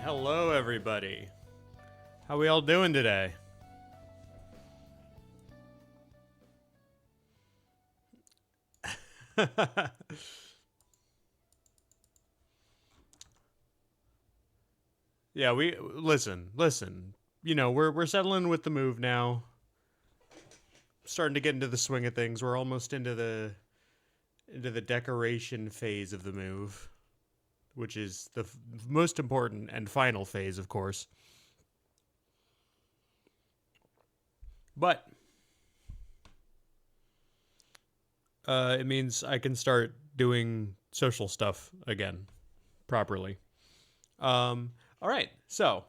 Hello, everybody. How we all doing today? Yeah, we listen. You know, we're settling with the move now. Starting to get into the swing of things. We're almost into the decoration phase of the move, which is the most important and final phase, of course. But it means I can start doing social stuff again properly. All right, so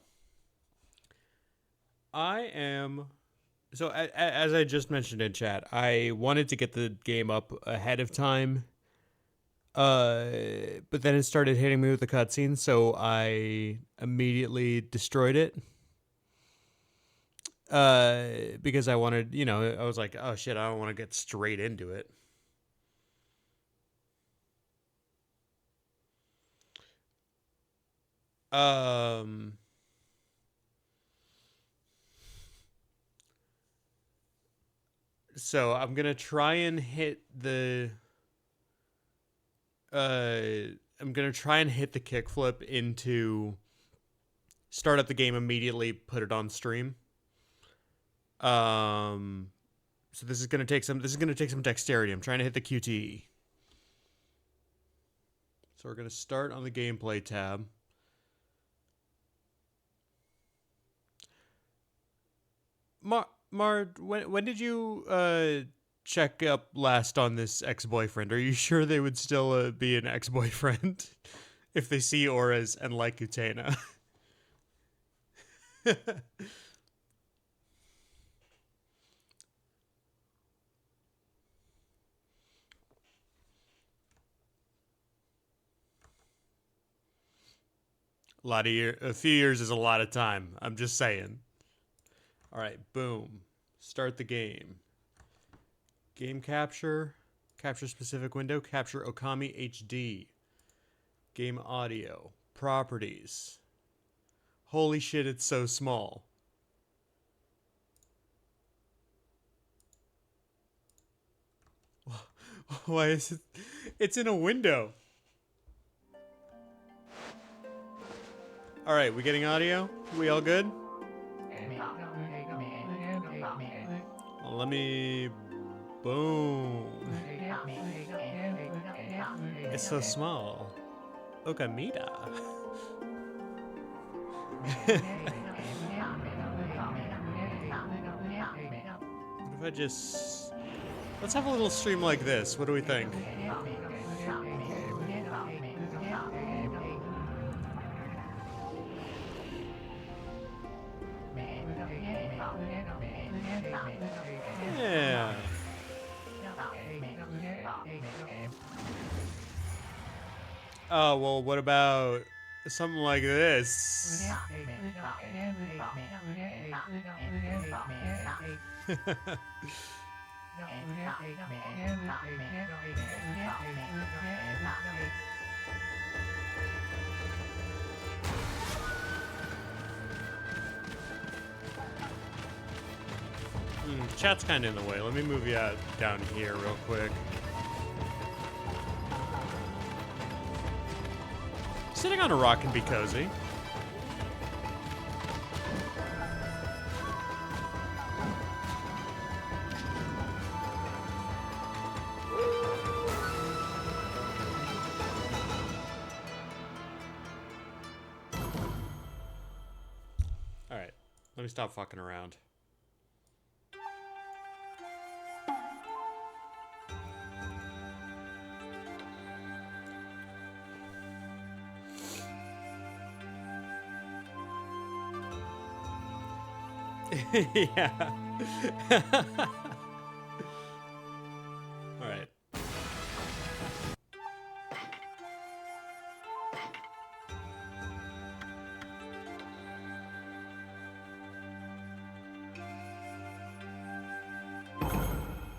as I just mentioned in chat, I wanted to get the game up ahead of time, but then it started hitting me with the cutscene, so I immediately destroyed it. Because I wanted, I was like, oh shit, I don't want to get straight into it. So I'm gonna try and hit the kickflip into start up the game immediately, put it on stream. So this is gonna take some dexterity. I'm trying to hit the QTE. So we're gonna start on the gameplay tab. Mar, when did you check up last on this ex-boyfriend? Are you sure they would still be an ex-boyfriend if they see auras and like Utena? A few years is a lot of time. I'm just saying. All right, boom. Start the game. Game capture. Capture specific window. Capture OKAMI HD. Game audio. Properties. Holy shit, it's so small. Why is it? It's in a window. All right, we getting audio? We all good? Well, let me... Boom. It's so small. Okamita. What if I just... Let's have a little stream like this. What do we think? Yeah. Oh, well, what about something like this? Chat's kind of in the way. Let me move you out down here real quick. Sitting on a rock can be cozy. Alright, let me stop fucking around. Yeah. All right.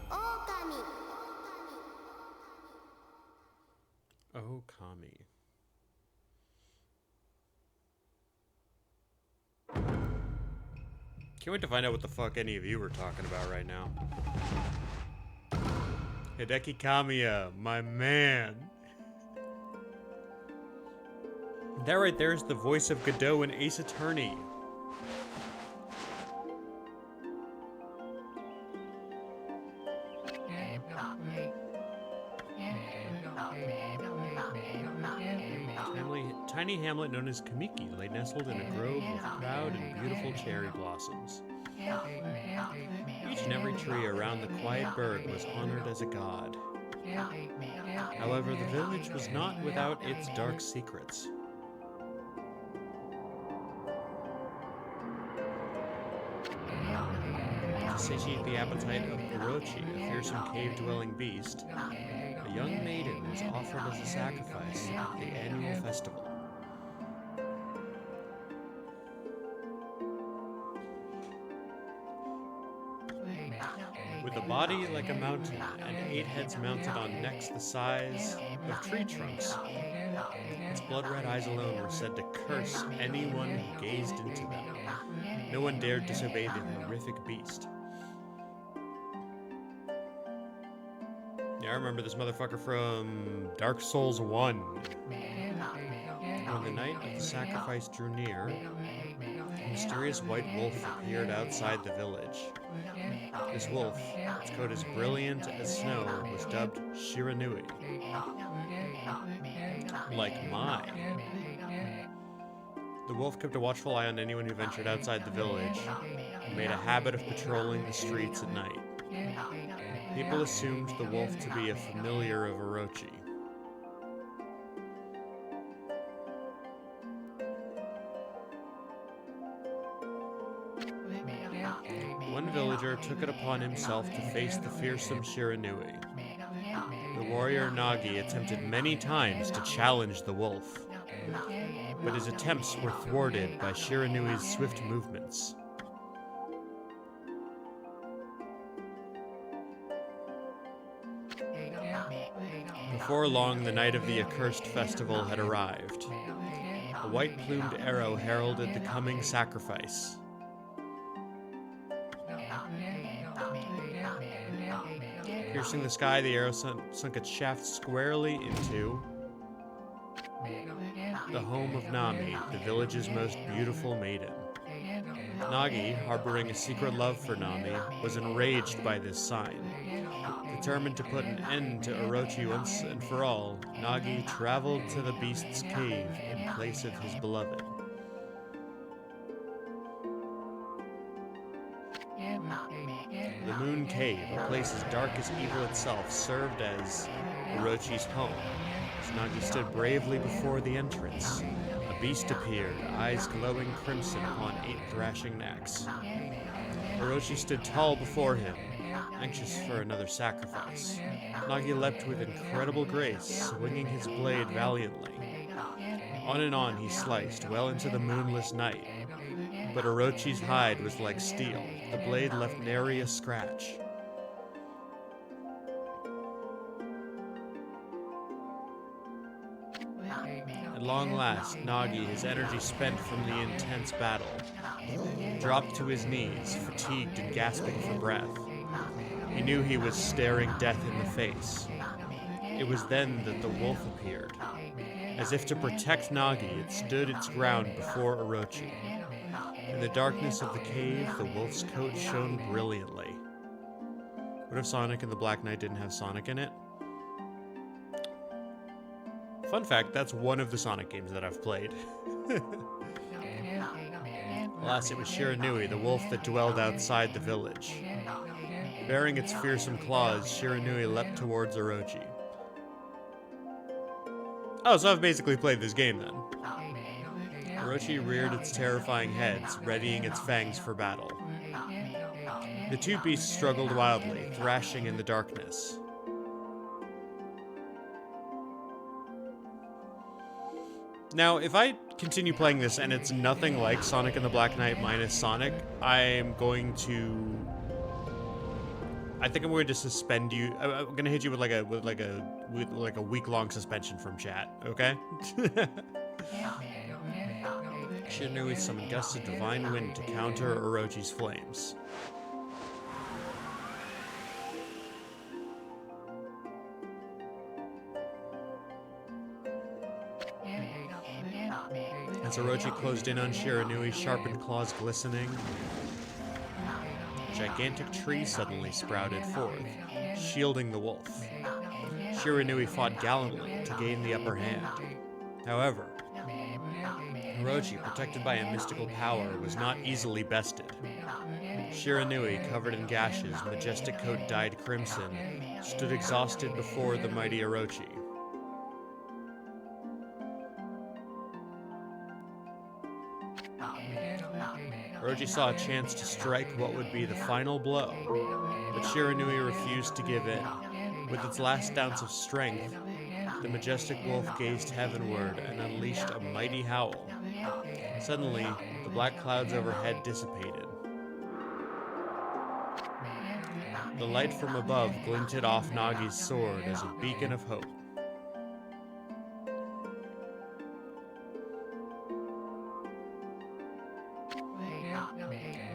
OKAMI. OKAMI. Can't wait to find out what the fuck any of you were talking about right now. Hideki Kamiya, my man. That right there is the voice of Godot in Ace Attorney. Tiny hamlet known as Kamiki lay nestled in a grove of proud and beautiful cherry blossoms. Each and every tree around the quiet burg was honored as a god. However, the village was not without its dark secrets. To satiate the appetite of Orochi, a fearsome cave-dwelling beast, a young maiden was offered as a sacrifice at the annual festival. With a body like a mountain and 8 heads mounted on necks the size of tree trunks, its blood-red eyes alone were said to curse anyone who gazed into them. No one dared disobey the horrific beast. Yeah, I remember this motherfucker from Dark Souls 1. When the night of the sacrifice drew near, a mysterious white wolf appeared outside the village. This wolf, its coat as brilliant as snow, was dubbed Shiranui. Like mine. The wolf kept a watchful eye on anyone who ventured outside the village and made a habit of patrolling the streets at night. People assumed the wolf to be a familiar of Orochi. One villager took it upon himself to face the fearsome Shiranui. The warrior Nagi attempted many times to challenge the wolf, but his attempts were thwarted by Shiranui's swift movements. Before long, the night of the accursed festival had arrived. A white-plumed arrow heralded the coming sacrifice. Piercing the sky, the arrow sunk its shaft squarely into the home of Nami, the village's most beautiful maiden. Nagi, harboring a secret love for Nami, was enraged by this sign. Determined to put an end to Orochi once and for all, Nagi traveled to the beast's cave in place of his beloved. The Moon Cave, a place as dark as evil itself, served as Orochi's home. As Nagi stood bravely before the entrance, a beast appeared, eyes glowing crimson upon 8 thrashing necks. Orochi stood tall before him, anxious for another sacrifice. Nagi leapt with incredible grace, swinging his blade valiantly. On and on he sliced, well into the moonless night. But Orochi's hide was like steel. The blade left nary a scratch. At long last, Nagi, his energy spent from the intense battle, dropped to his knees, fatigued and gasping for breath. He knew he was staring death in the face. It was then that the wolf appeared. As if to protect Nagi, it stood its ground before Orochi. In the darkness of the cave, the wolf's coat shone brilliantly. What if Sonic and the Black Knight didn't have Sonic in it? Fun fact, that's one of the Sonic games that I've played. Alas, it was Shiranui, the wolf that dwelled outside the village. Bearing its fearsome claws, Shiranui leapt towards Orochi. Oh, so I've basically played this game then. Orochi reared its terrifying heads, readying its fangs for battle. The two beasts struggled wildly, thrashing in the darkness. Now, if I continue playing this and it's nothing like Sonic and the Black Knight minus Sonic, I'm going to suspend you. I'm going to hit you with like a week-long suspension from chat, okay? Shiranui summoned gusts of divine wind to counter Orochi's flames. As Orochi closed in on Shiranui, sharpened claws glistening, a gigantic tree suddenly sprouted forth, shielding the wolf. Shiranui fought gallantly to gain the upper hand. However, Orochi, protected by a mystical power, was not easily bested. Shiranui, covered in gashes, majestic coat dyed crimson, stood exhausted before the mighty Orochi. Orochi saw a chance to strike what would be the final blow, but Shiranui refused to give in. With its last ounce of strength, the majestic wolf gazed heavenward and unleashed a mighty howl. Suddenly, the black clouds overhead dissipated. The light from above glinted off Nagi's sword as a beacon of hope.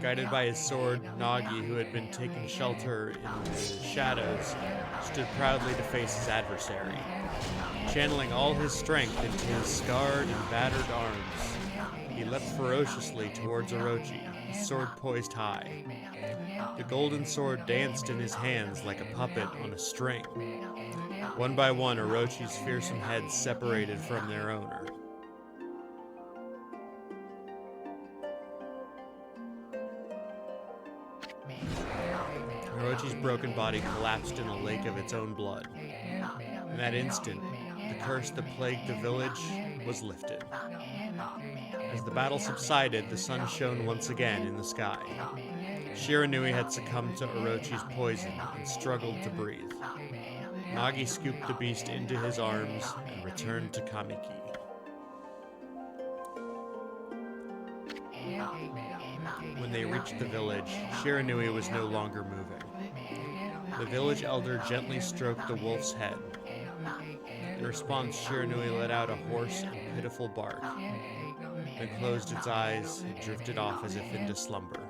Guided by his sword, Nagi, who had been taking shelter in the shadows, stood proudly to face his adversary. Channeling all his strength into his scarred and battered arms, he leapt ferociously towards Orochi, his sword poised high. The golden sword danced in his hands like a puppet on a string. One by one, Orochi's fearsome heads separated from their owner. Orochi's broken body collapsed in a lake of its own blood. In that instant, the curse that plagued the village was lifted. As the battle subsided, the sun shone once again in the sky. Shiranui had succumbed to Orochi's poison and struggled to breathe. Nagi scooped the beast into his arms and returned to Kamiki. When they reached the village, Shiranui was no longer moving. The village elder gently stroked the wolf's head. In response, Shiranui let out a hoarse and pitiful bark, then closed its eyes and drifted off as if into slumber.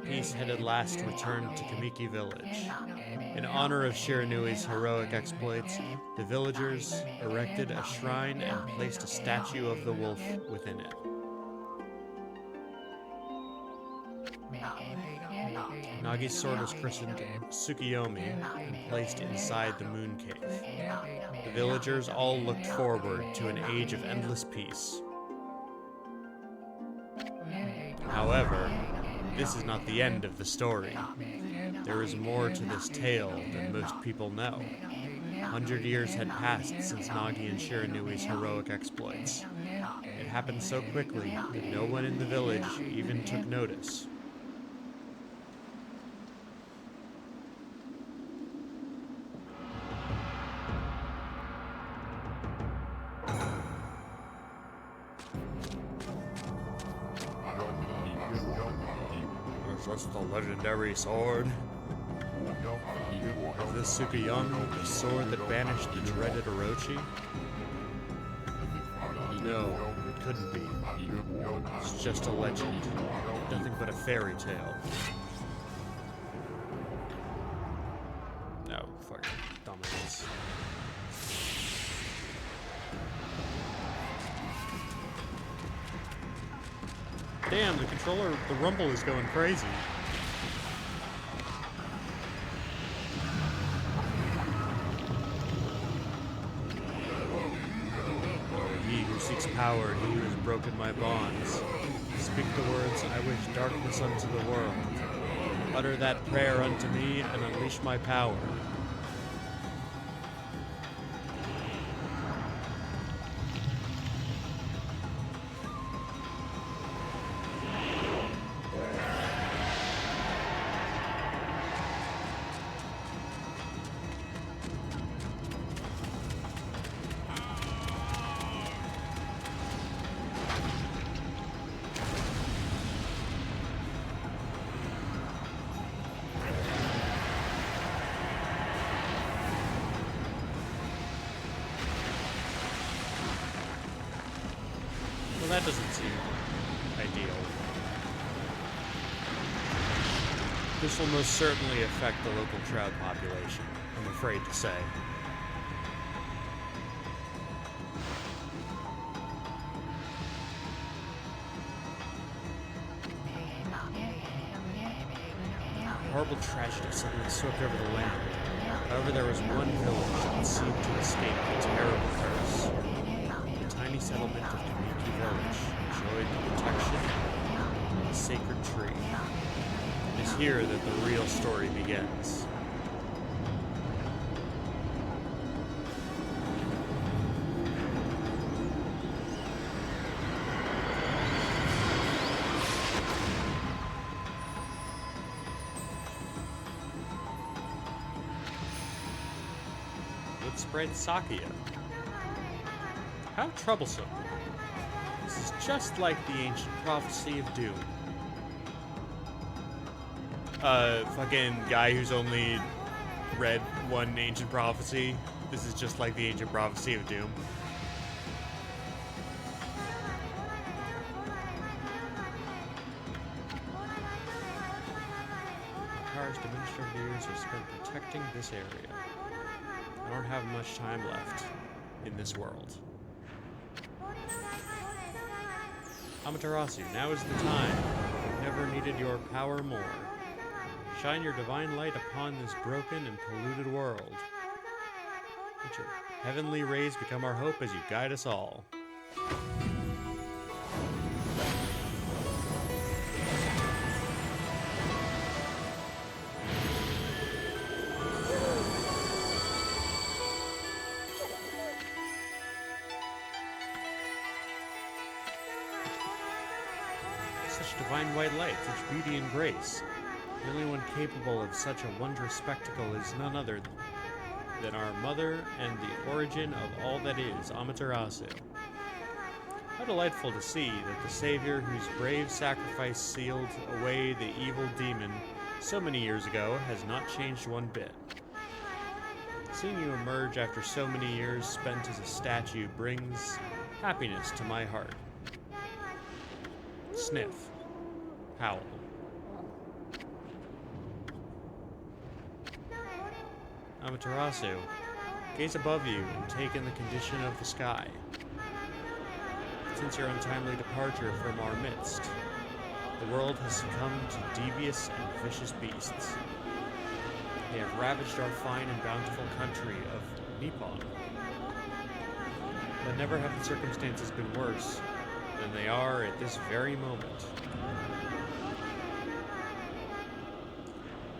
Peace had at last returned to Kamiki village. In honor of Shiranui's heroic exploits, the villagers erected a shrine and placed a statue of the wolf within it. Nagi's sword was christened Tsukiyomi and placed inside the moon cave. The villagers all looked forward to an age of endless peace. However, this is not the end of the story. There is more to this tale than most people know. 100 years had passed since Nagi and Shiranui's heroic exploits. It happened so quickly that no one in the village even took notice. Is the legendary sword? Is this Tsukiyomi, the sword that banished the dreaded Orochi? No, it couldn't be. It's just a legend. Nothing but a fairy tale. No, fucking dumbass. Damn, the controller, the rumble is going crazy. He who seeks power, he who has broken my bonds. Speak the words, I wish darkness unto the world. Utter that prayer unto me, and unleash my power. Well, that doesn't seem ideal. This will most certainly affect the local trout population, I'm afraid to say. A horrible tragedy suddenly swept over the land. However, there was one village that seemed to escape the terrible curse. The tiny settlement of Kamiki Village enjoyed the protection of the sacred tree. It is here that the real story begins. What spread Sakia? How troublesome. This is just like the ancient prophecy of doom. Fucking guy who's only read one ancient prophecy. This is just like the ancient prophecy of doom. Powers diminished over the years are spent protecting this area. I don't have much time left in this world. Amaterasu, now is the time. I've never needed your power more. Shine your divine light upon this broken and polluted world. Let your heavenly rays become our hope as you guide us all. Such divine white light, such beauty and grace. The only one capable of such a wondrous spectacle is none other than our mother and the origin of all that is, Amaterasu. How delightful to see that the Savior whose brave sacrifice sealed away the evil demon so many years ago has not changed one bit. Seeing you emerge after so many years spent as a statue brings happiness to my heart. Sniff. Howl. Amaterasu, gaze above you and take in the condition of the sky. Since your untimely departure from our midst, the world has succumbed to devious and vicious beasts. They have ravaged our fine and bountiful country of Nippon. But never have the circumstances been worse than they are at this very moment.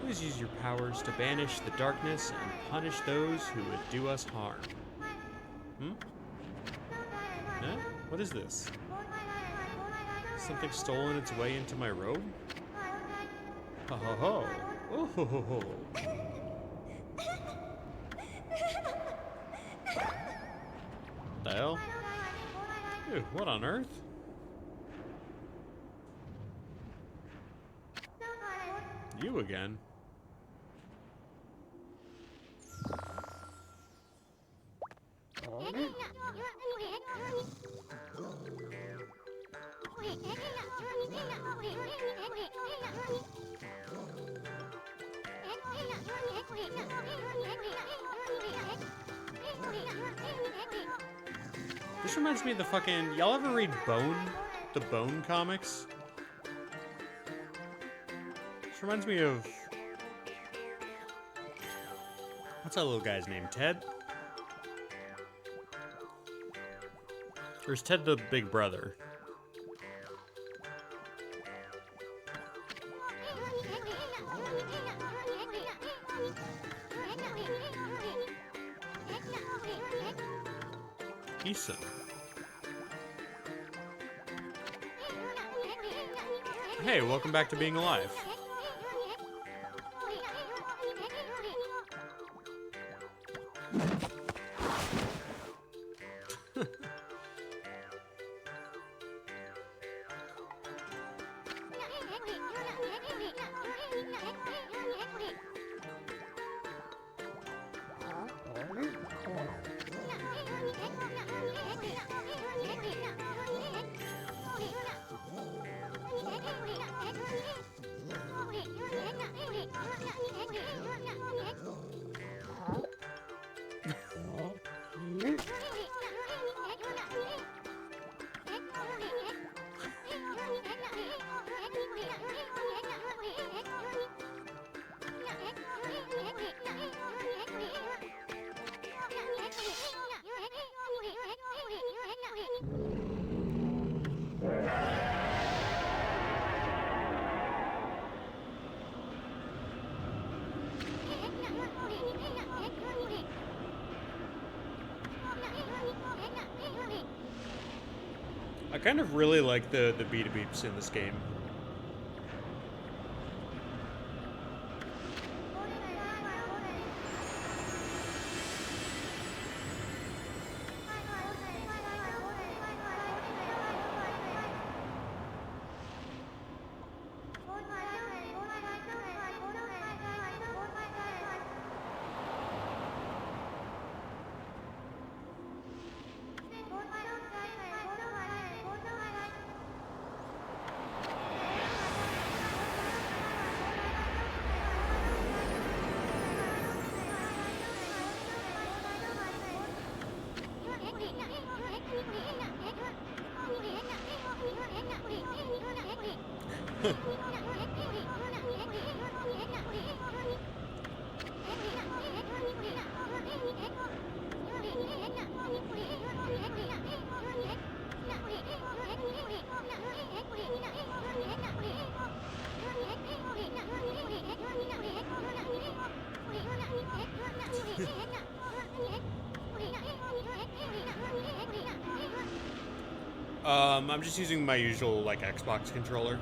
Please use your powers to banish the darkness and punish those who would do us harm. Huh? What is this? Something stolen its way into my robe? Ho ho ho! Oh ho ho ho! The hell? Dude, what on earth? You again? This reminds me of the fucking... Y'all ever read Bone? The Bone comics? This reminds me of... What's that little guy's name? Ted? Or is Ted the big brother? Eason. Hey, welcome back to being alive. I kind of really like the beat beeps in this game. I'm just using my usual, like, Xbox controller.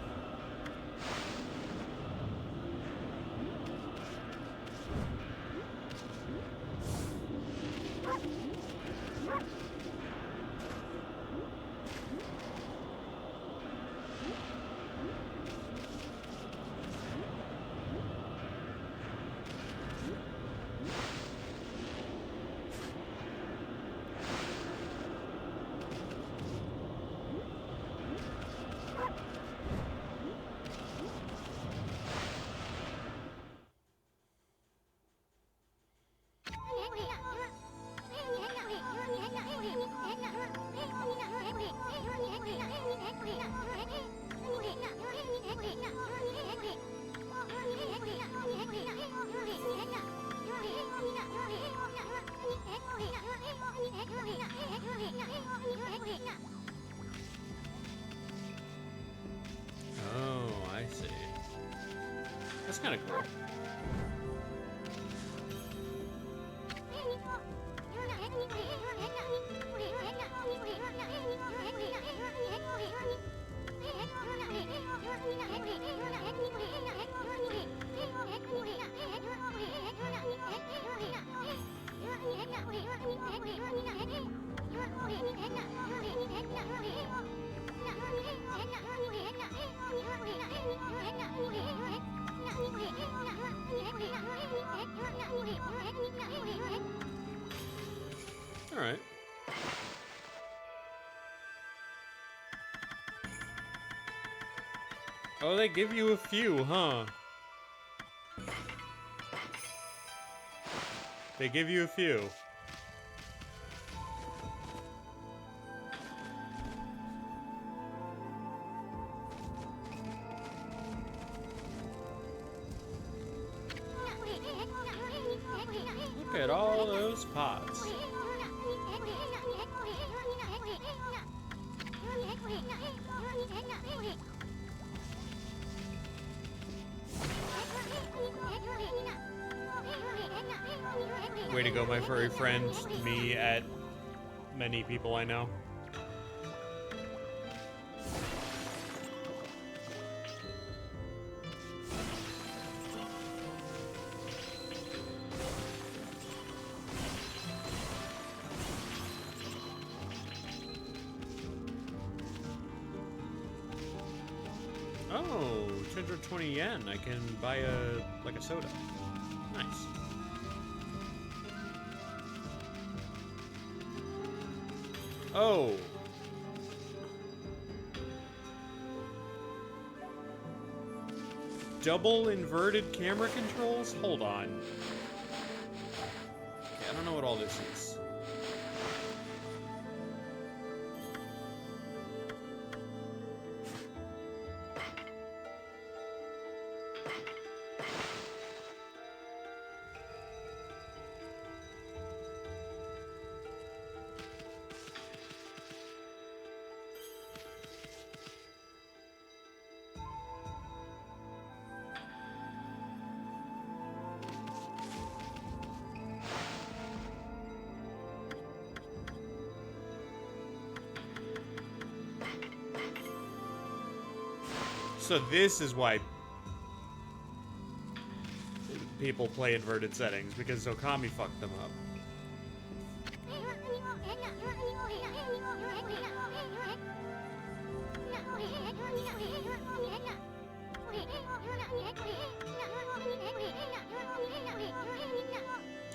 Oh, I see. That's kind of cool. All right. Oh, they give you a few, huh? They give you a few. Look at all those pots. Way to go, my furry friend. Me at many people I know. Oh, 220 yen. I can buy a soda. Nice. Oh. Double inverted camera controls? Hold on. Okay, I don't know what all this is. So this is why people play inverted settings, because OKAMI fucked them up.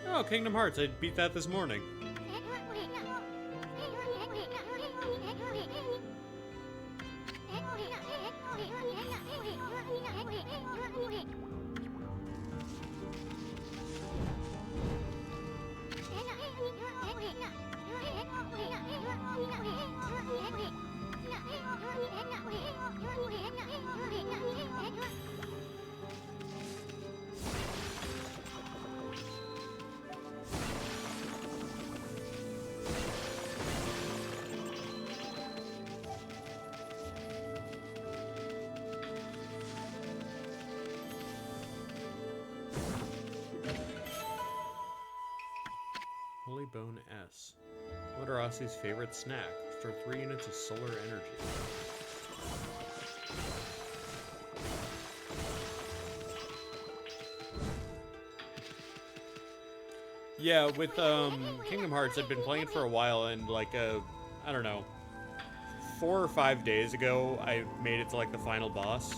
Oh, Kingdom Hearts. I beat that this morning. Holy Bone S. What are Aussie's favorite snack? Store 3 units of solar energy. Yeah, with Kingdom Hearts, I've been playing it for a while, and like, I don't know, 4 or 5 days ago, I made it to like the final boss.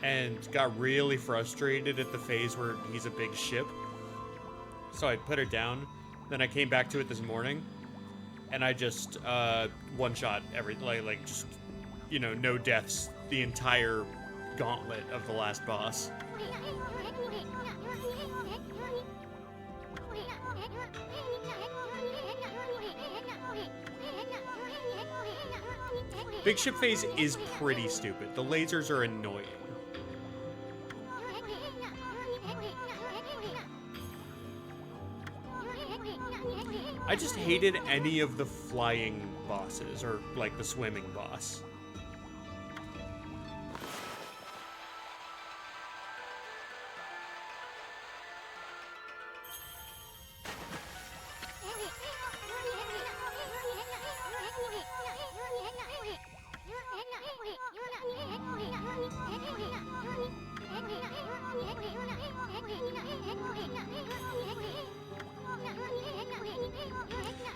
And got really frustrated at the phase where he's a big ship. So I put it down. Then I came back to it this morning, and I just one-shot every like just, you know, no deaths the entire gauntlet of the last boss. Big ship phase is pretty stupid. The lasers are annoying. I just hated any of the flying bosses, or like the swimming boss.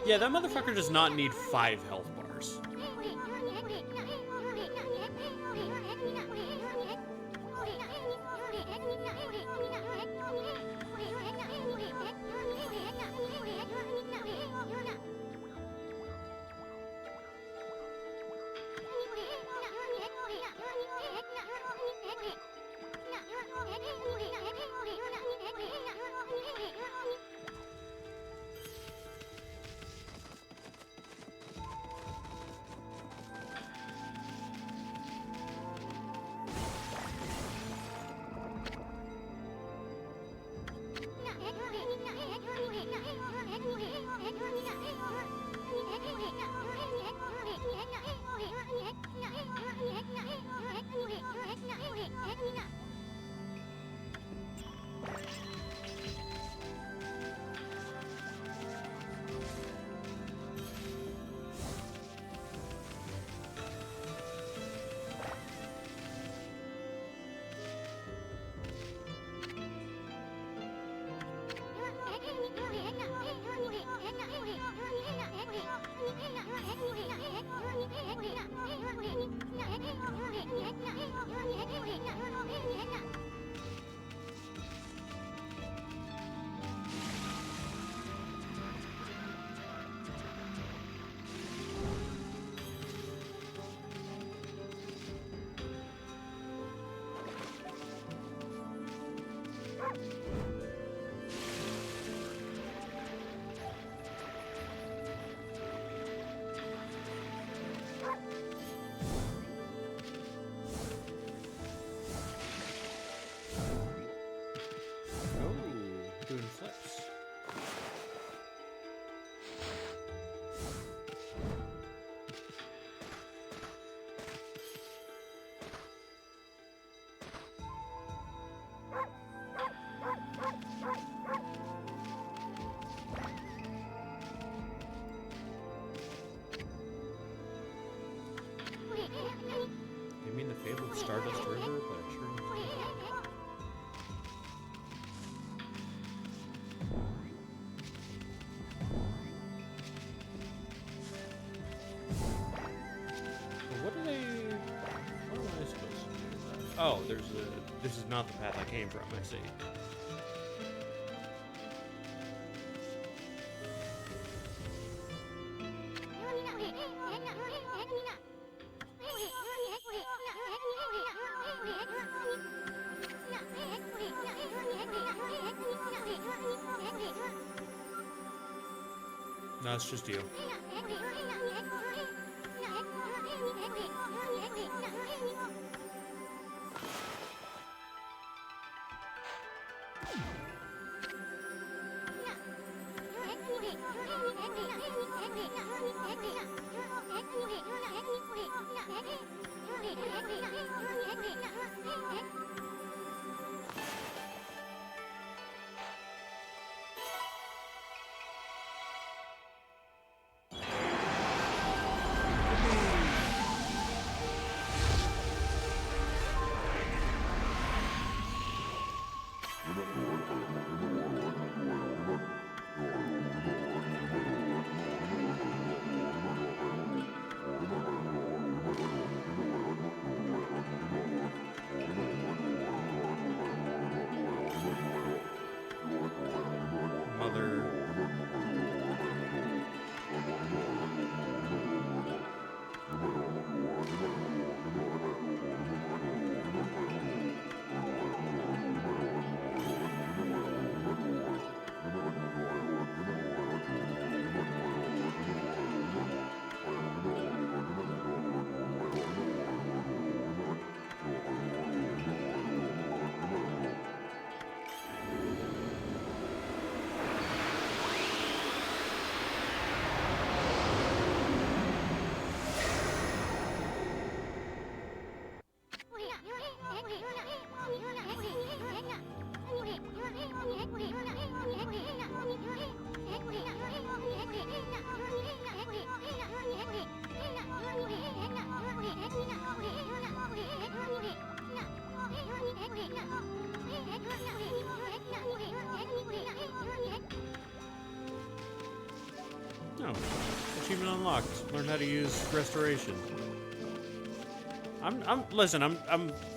Yeah, that motherfucker does not need 5 health bars. Doing flips. You mean the fabled Stardust River? But I'm sure you What am I supposed to do? Oh, this is not the path I came from, I see. No, it's just you. No. Achievement unlocked. Learn how to use restoration. Listen,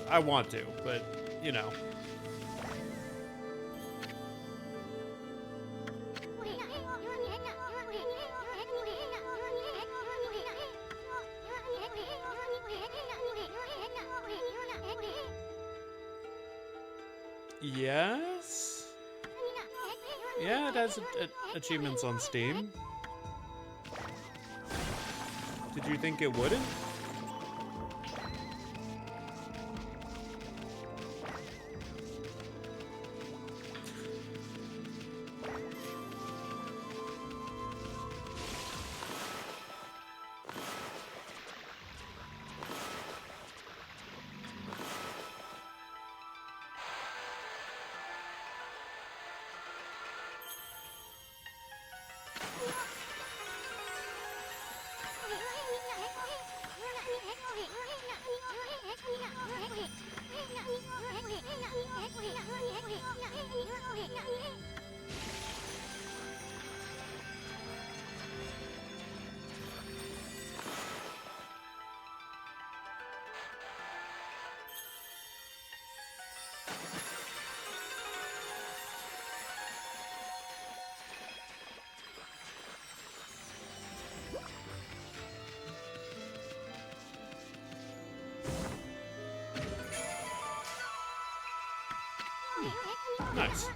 I want to, but, you know. Yes? Yeah, it has achievements on Steam. Did you think it wouldn't? Nice.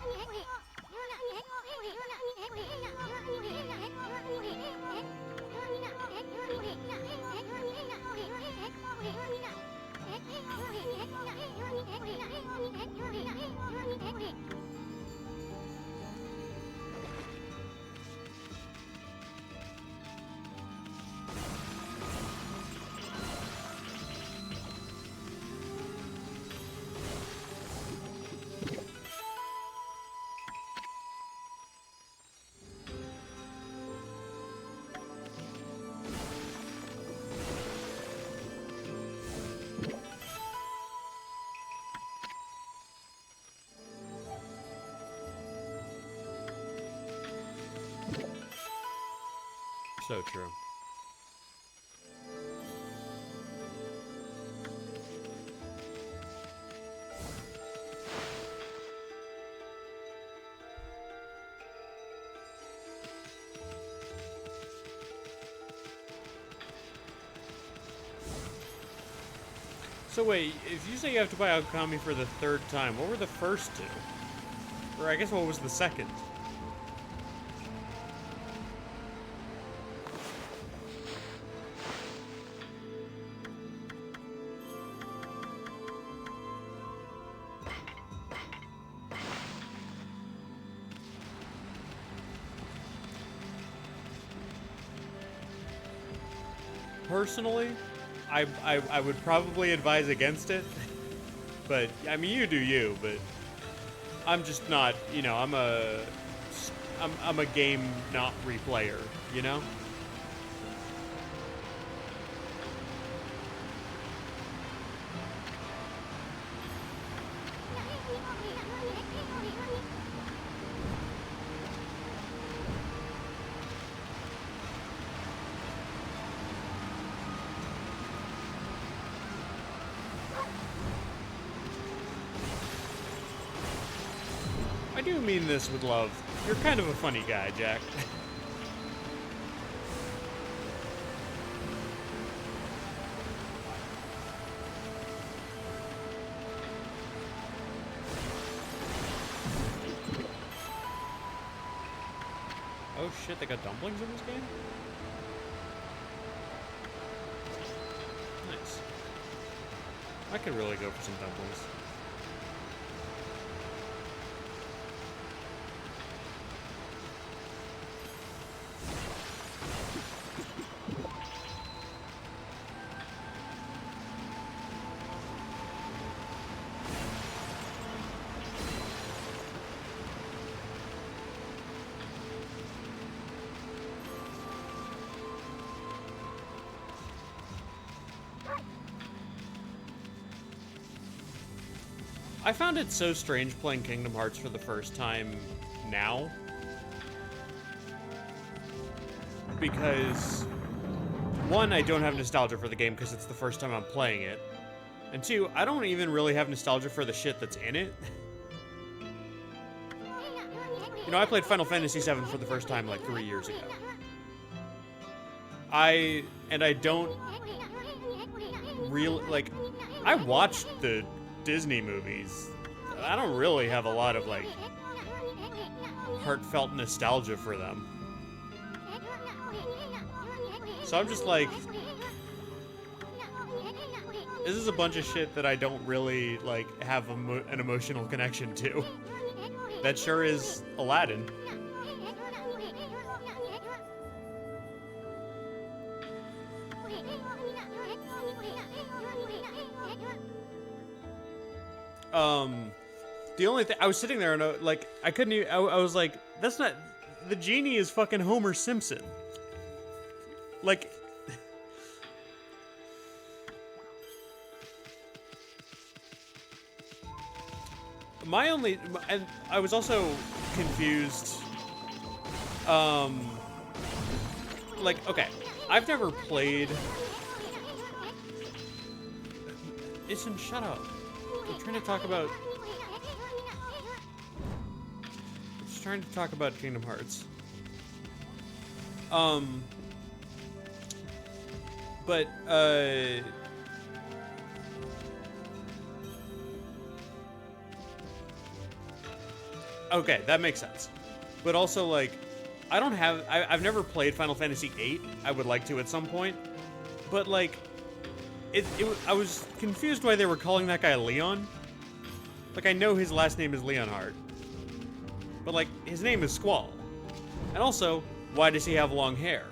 So true. So wait, if you say you have to buy OKAMI for the third time, what were the first two? Or I guess what was the second? Personally, I would probably advise against it. But, I mean, you do you, but I'm just not, you know, I'm a game not replayer, you know? I do mean this with love. You're kind of a funny guy, Jack. Oh shit, they got dumplings in this game? Nice. I could really go for some dumplings. I found it so strange playing Kingdom Hearts for the first time now. Because, one, I don't have nostalgia for the game because it's the first time I'm playing it. And two, I don't even really have nostalgia for the shit that's in it. You know, I played Final Fantasy VII for the first time like 3 years ago. I don't really, like, I watched the Disney movies. I don't really have a lot of, like, heartfelt nostalgia for them. So I'm just like, this is a bunch of shit that I don't really, like, have an emotional connection to. That sure is Aladdin. The only thing, I was sitting there and, like, I couldn't even, I was like, that's not, the genie is fucking Homer Simpson. Like, and I was also confused, like, okay, I've never played, shut up. I'm trying to talk about, Kingdom Hearts. But, okay, that makes sense. But also, like, I've never played Final Fantasy VIII. I would like to at some point. But, like, I was confused why they were calling that guy Leon. Like, I know his last name is Leonhardt. But, like, his name is Squall. And also, why does he have long hair?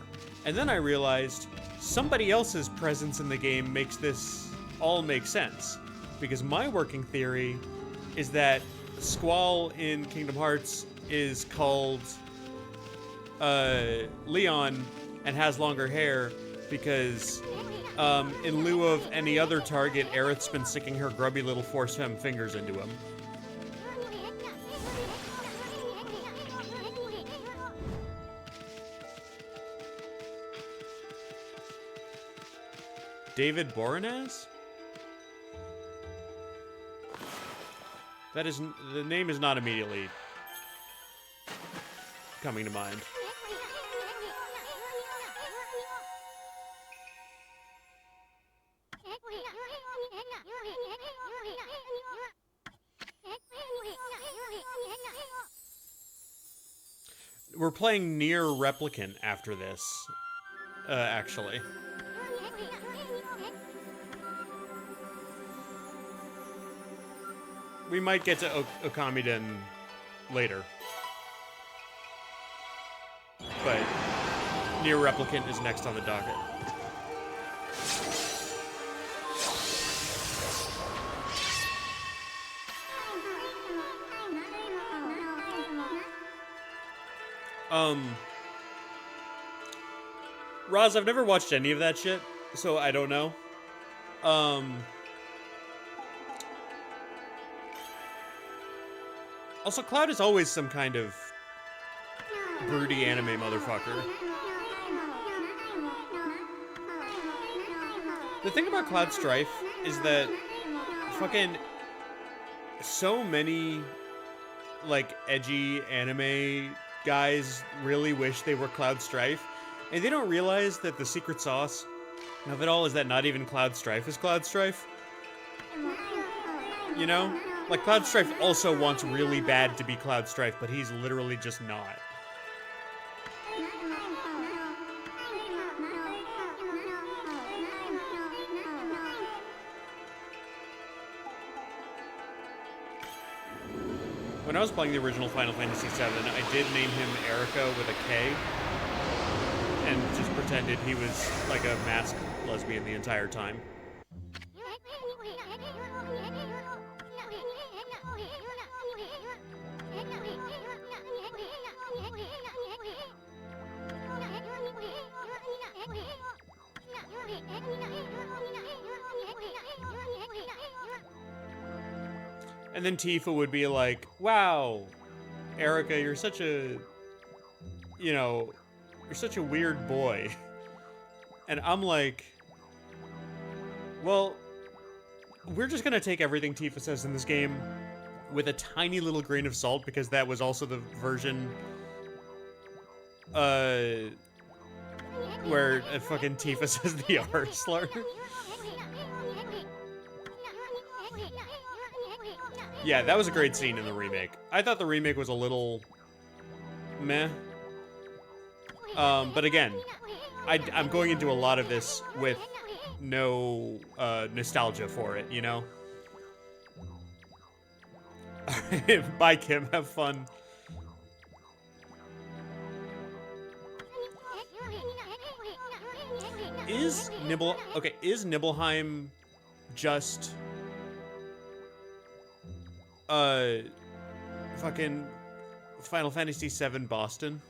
And then I realized somebody else's presence in the game makes this all make sense. Because my working theory is that Squall in Kingdom Hearts is called Leon and has longer hair because in lieu of any other target, Aerith's been sticking her grubby little Force Femme fingers into him. David Boreanaz? That is, the name is not immediately coming to mind. We're playing Nier Replicant after this, actually. We might get to OKAMI later. But Nier Replicant is next on the docket. Roz, I've never watched any of that shit, so I don't know. Also, Cloud is always some kind of broody anime motherfucker. The thing about Cloud Strife is that fucking so many, like, edgy anime guys really wish they were Cloud Strife, and they don't realize that the secret sauce of it all is that not even Cloud Strife is Cloud Strife. You know? Like, Cloud Strife also wants really bad to be Cloud Strife, but he's literally just not. When I was playing the original Final Fantasy VII, I did name him Erica with a K, and just pretended he was like a masked lesbian the entire time. And then Tifa would be like, wow, Erica, you're such a, you know, you're such a weird boy. And I'm like, well, we're just gonna take everything Tifa says in this game with a tiny little grain of salt, because that was also the version, where fucking Tifa says the R slur. Yeah, that was a great scene in the remake. I thought the remake was a little meh. But again, I'm going into a lot of this with no nostalgia for it, you know? Alright, bye Kim, have fun. Is Nibelheim just fucking Final Fantasy VII Boston?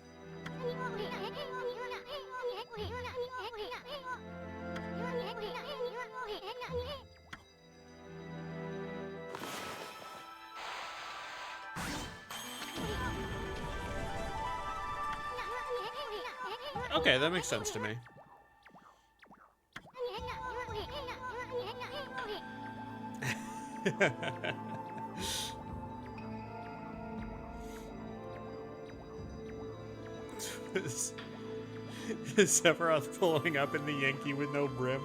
Okay, that makes sense to me. Sephiroth pulling up in the Yankee with no brim.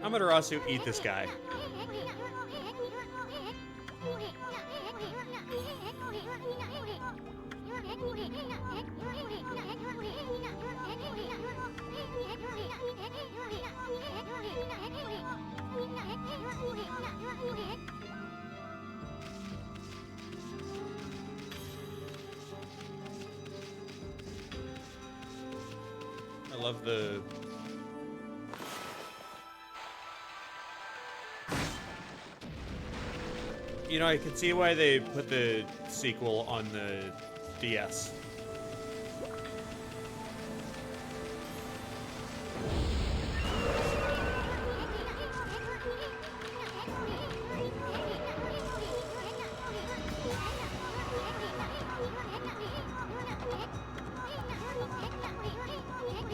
Amaterasu, eat this guy. I love the... You know, I can see why they put the sequel on the DS.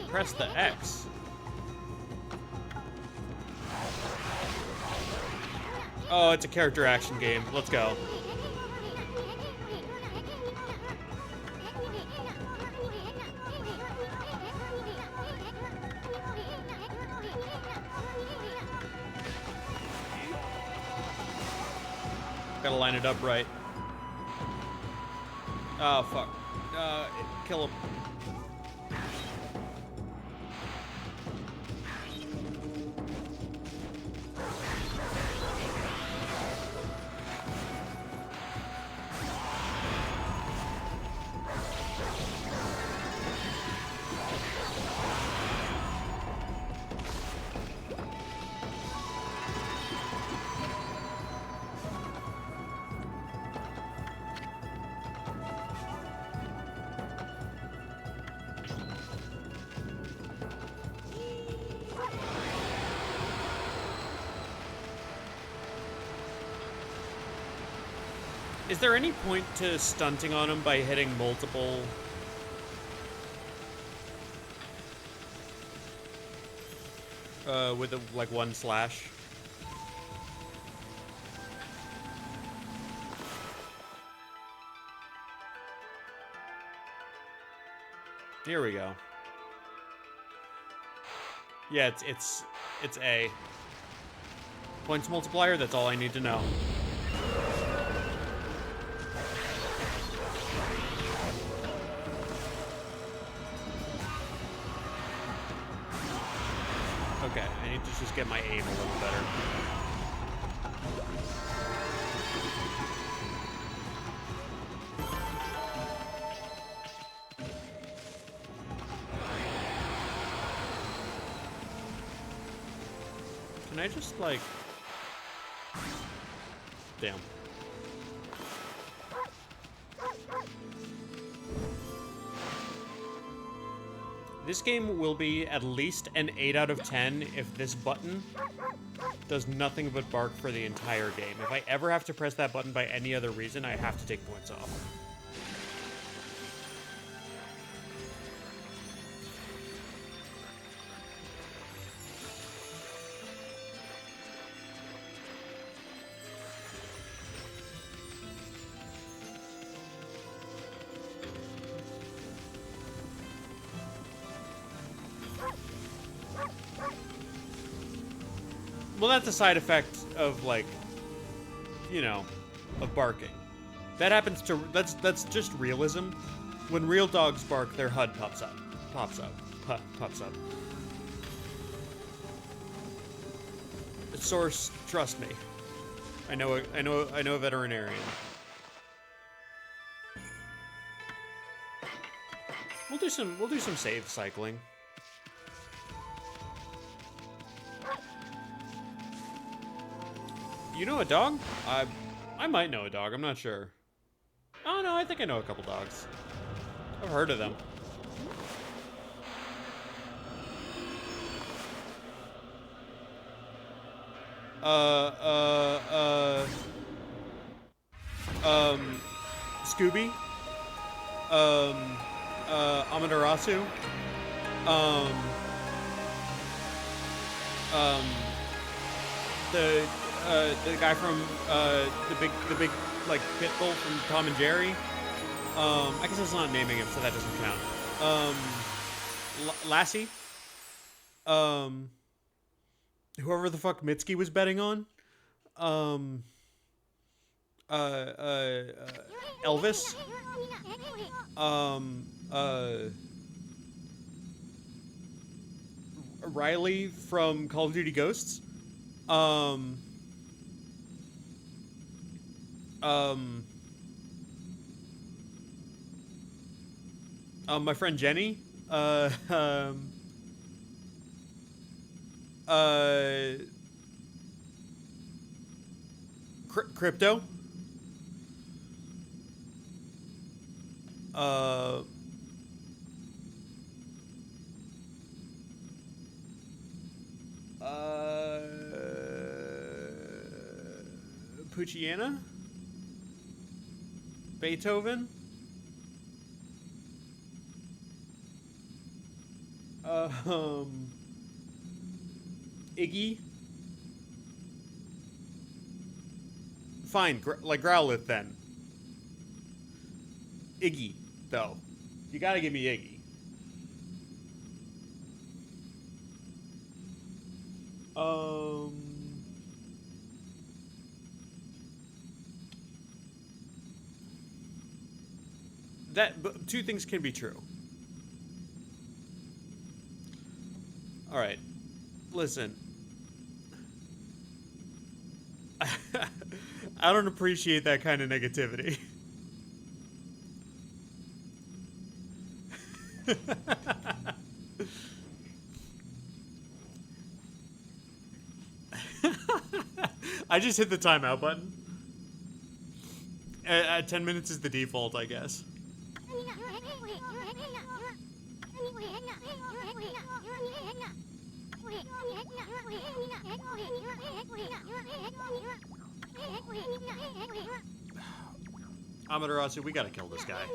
Press the X. Oh, it's a character action game. Let's go. Gotta line it up right. Oh, fuck. Kill him. Is there any point to stunting on him by hitting multiple... with like one slash? Here we go. Yeah, it's A. Points multiplier, that's all I need to know. Okay, I need to just get my aim a little better. Can I just, like... Damn. This game will be at least an 8 out of 10 if this button does nothing but bark for the entire game. If I ever have to press that button by any other reason, I have to take points off. Well, that's a side effect of, like, you know, of barking. That happens to, that's just realism. When real dogs bark, their HUD pops up. Pops up. Pops up. Source, trust me. I know a veterinarian. We'll do some save cycling. You know a dog? I might know a dog. I'm not sure. Oh no, I think I know a couple dogs. I've heard of them. Scooby. Amaterasu. The guy from the big like pit bull from Tom and Jerry. I guess that's not naming him, so that doesn't count. Lassie. Whoever the fuck Mitski was betting on. Elvis. Riley from Call of Duty Ghosts. My friend Jenny. Crypto. Pucciana? Beethoven? Iggy? Fine, like Growlithe then. Iggy, though. You gotta give me Iggy. But two things can be true. Alright. Listen. I don't appreciate that kind of negativity. I just hit the timeout button. 10 minutes is the default, I guess. Amaterasu, we gotta kill this guy.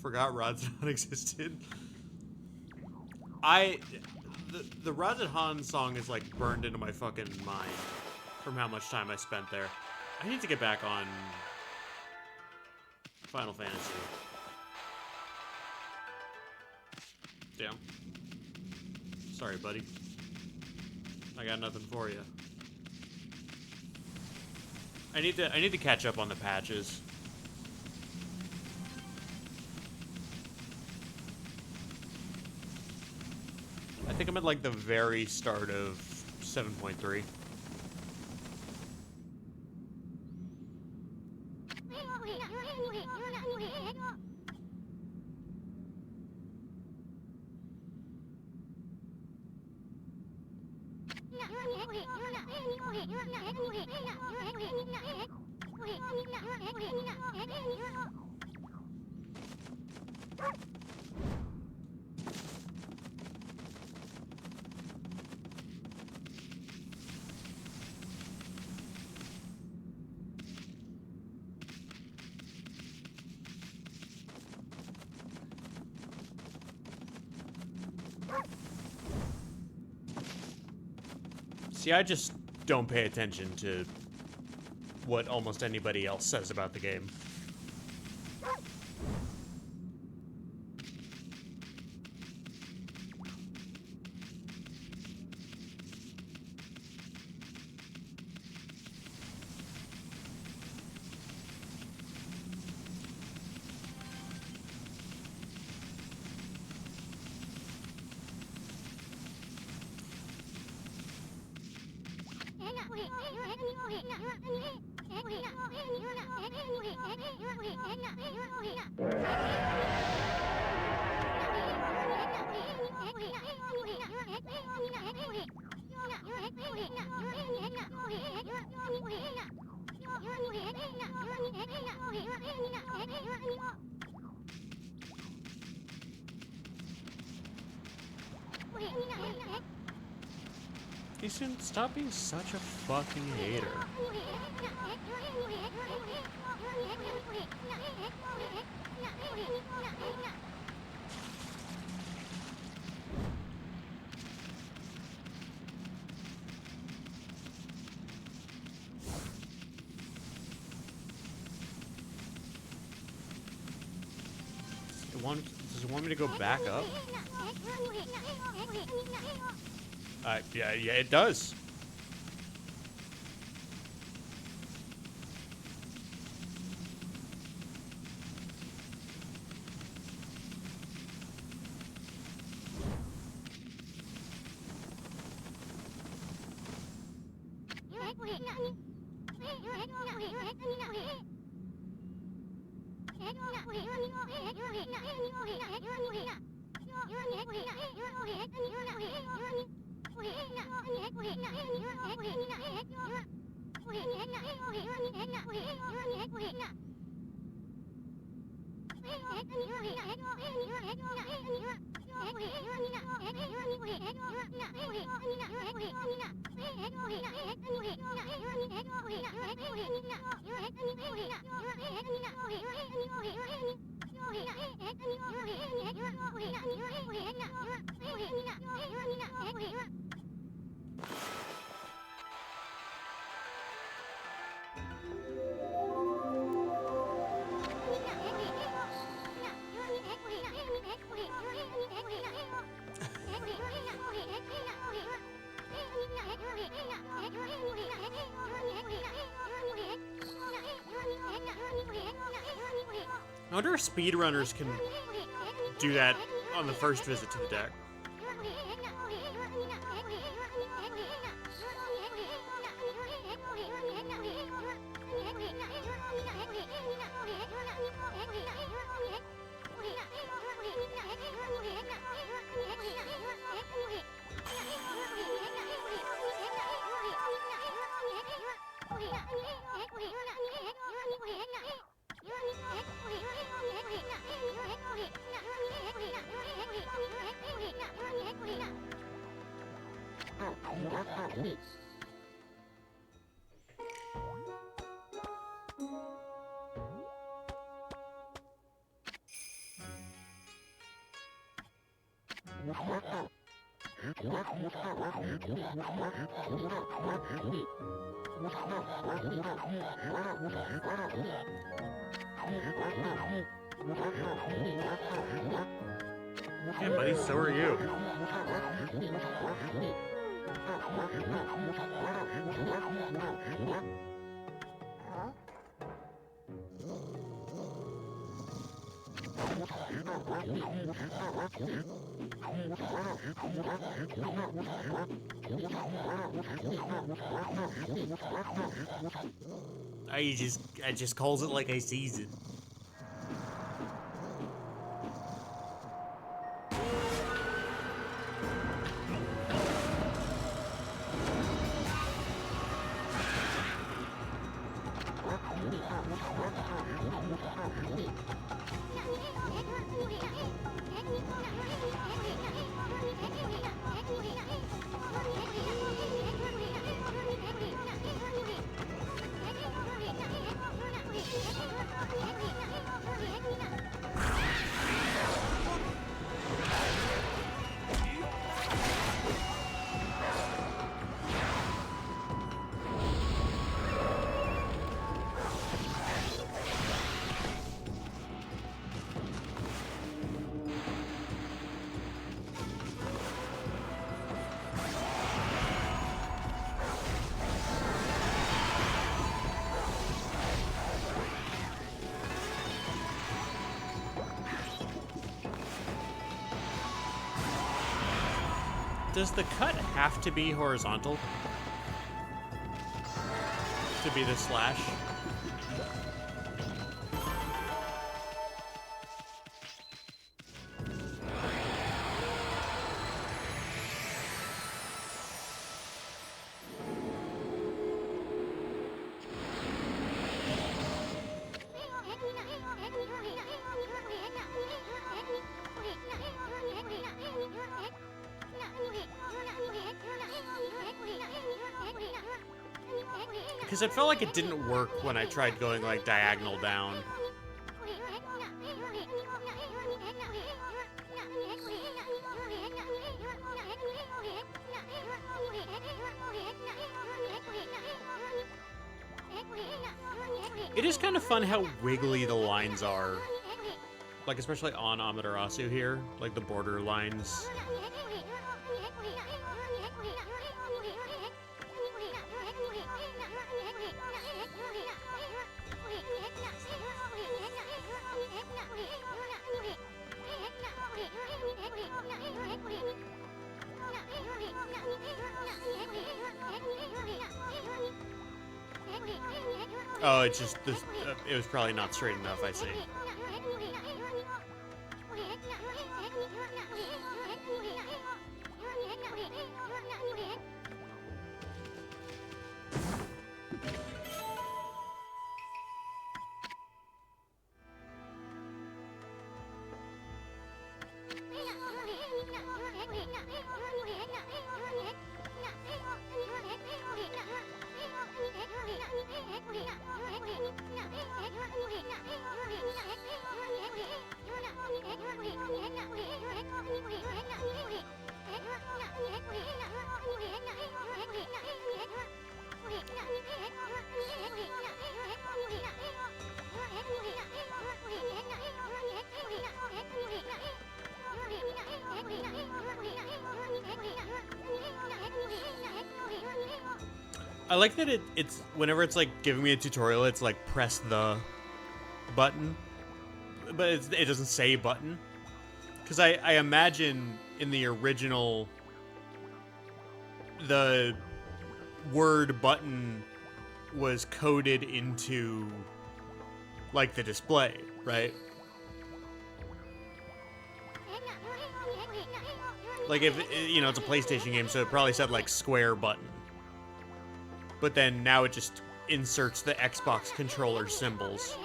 Forgot Rodzon existed. The Rodzon song is like burned into my fucking mind from how much time I spent there. I need to get back on Final Fantasy. Damn. Sorry, buddy. I got nothing for you. I need to catch up on the patches. I think I'm at like the very start of 7.3. See, I just don't pay attention to what almost anybody else says about the game. Jason, stop being such a fucking hater. Does it want me to go back up? Yeah, it does. I wonder if speedrunners can do that on the first visit to the deck. Yeah, buddy, so are you. I just calls it like I sees it. Does the cut have to be horizontal to be the slash? Because it felt like it didn't work when I tried going like diagonal down. It is kind of fun how wiggly the lines are. Like, especially on Amaterasu here, like the border lines. Oh, it's just this. It was probably not straight enough. I see. I like that it's whenever it's like giving me a tutorial, it's like press the button, but it doesn't say button. Because I imagine in the original, the word button was coded into like the display, right? Like if, you know, it's a PlayStation game, so it probably said like square button. But then now it just inserts the Xbox controller symbols.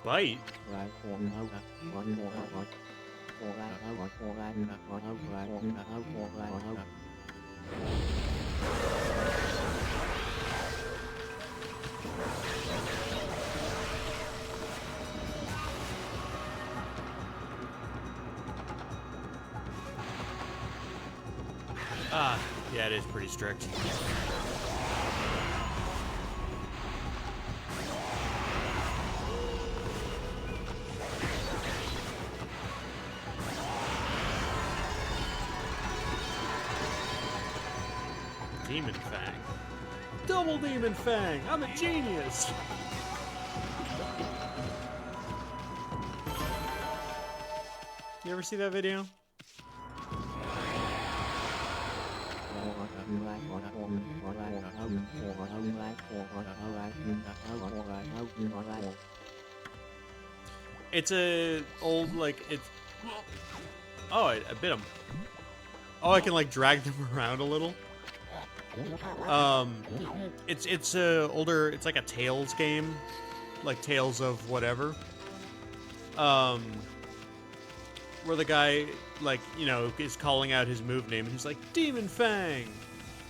bite? Ah, yeah, it is pretty strict. Demon Fang. Double Demon Fang! I'm a genius! You ever see that video? It's a old, like, it's... Oh, I bit him. Oh, I can, like, drag them around a little. It's a older, it's like a Tales game. Like Tales of whatever. Where the guy, like, you know, is calling out his move name, and he's like, Demon Fang!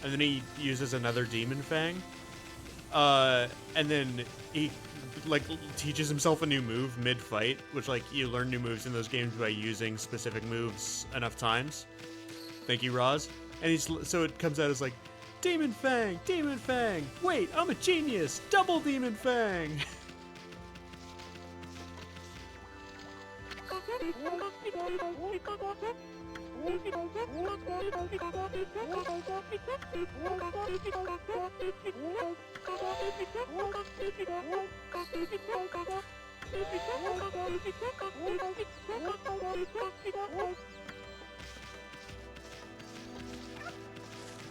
And then he uses another Demon Fang. And then he, like, teaches himself a new move mid-fight, which, like, you learn new moves in those games by using specific moves enough times. Thank you, Roz. And he's, so it comes out as, like, Demon Fang! Demon Fang! Wait, I'm a genius! Double Demon Fang!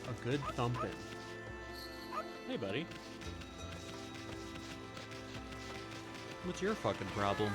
A good thumping. Hey, buddy. What's your fucking problem?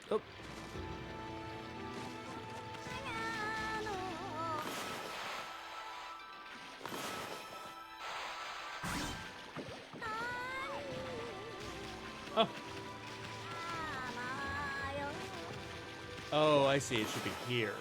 Oh. Oh. Oh, I see. It should be here.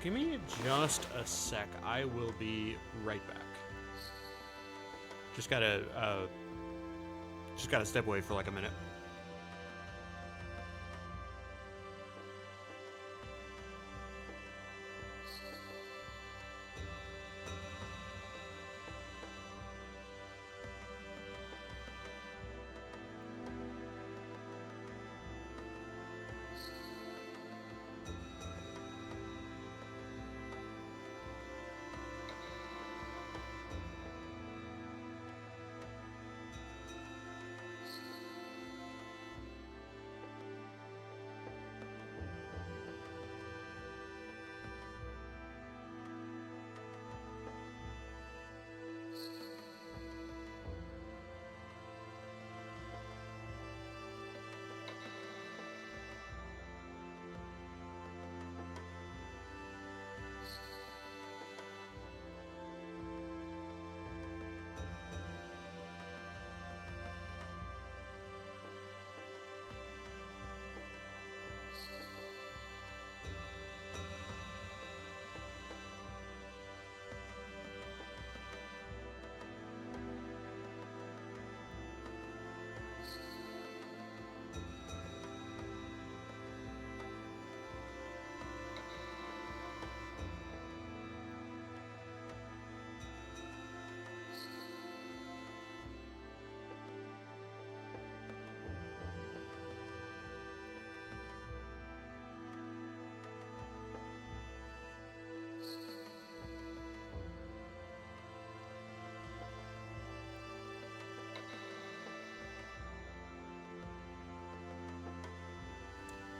Give me just a sec. I will be right back. Just gotta step away for like a minute.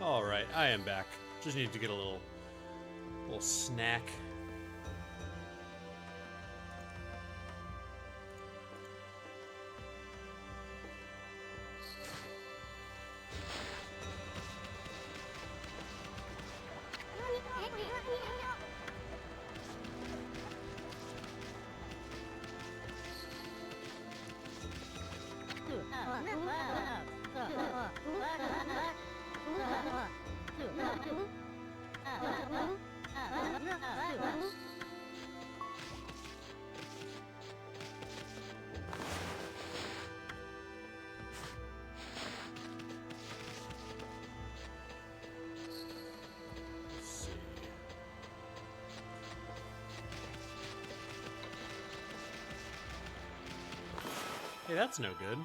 All right, I am back. Just need to get a little snack. Hey, that's no good.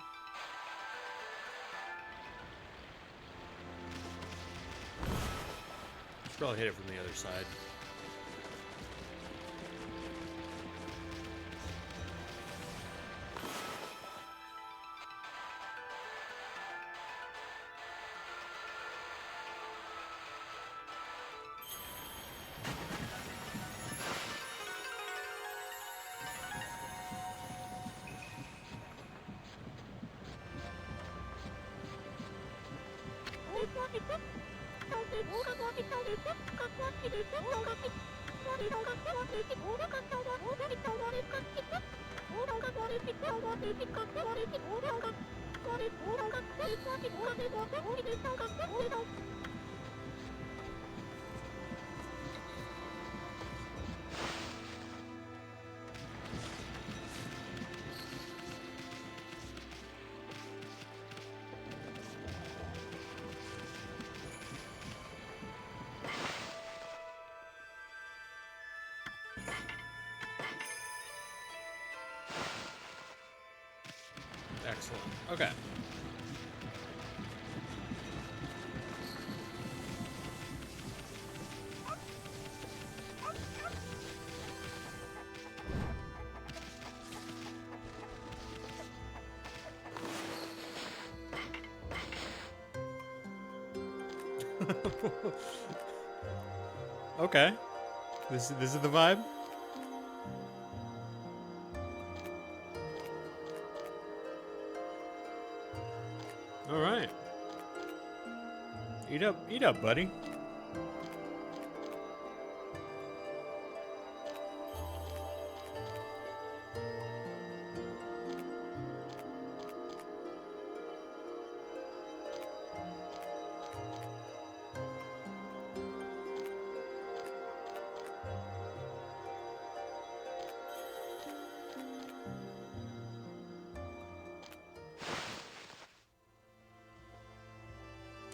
Should probably hit it from the other side. Excellent. Okay. Okay. This is the vibe. All right. Eat up, buddy.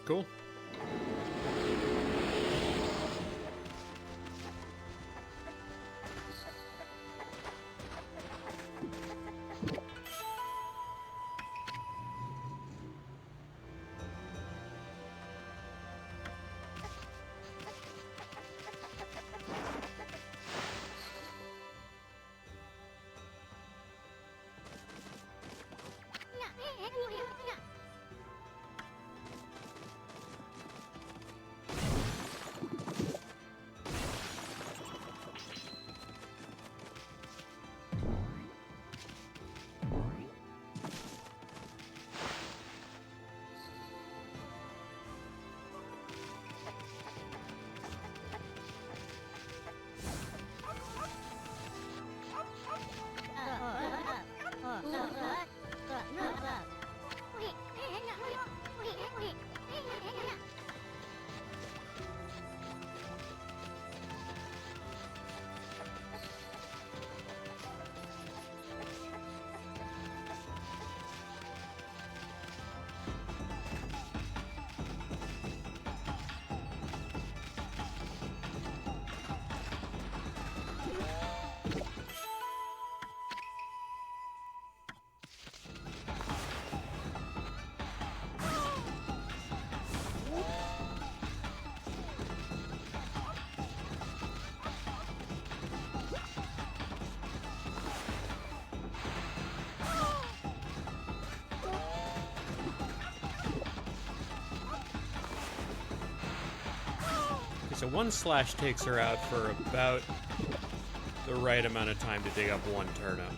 Cool. So one slash takes her out for about the right amount of time to dig up one turnip.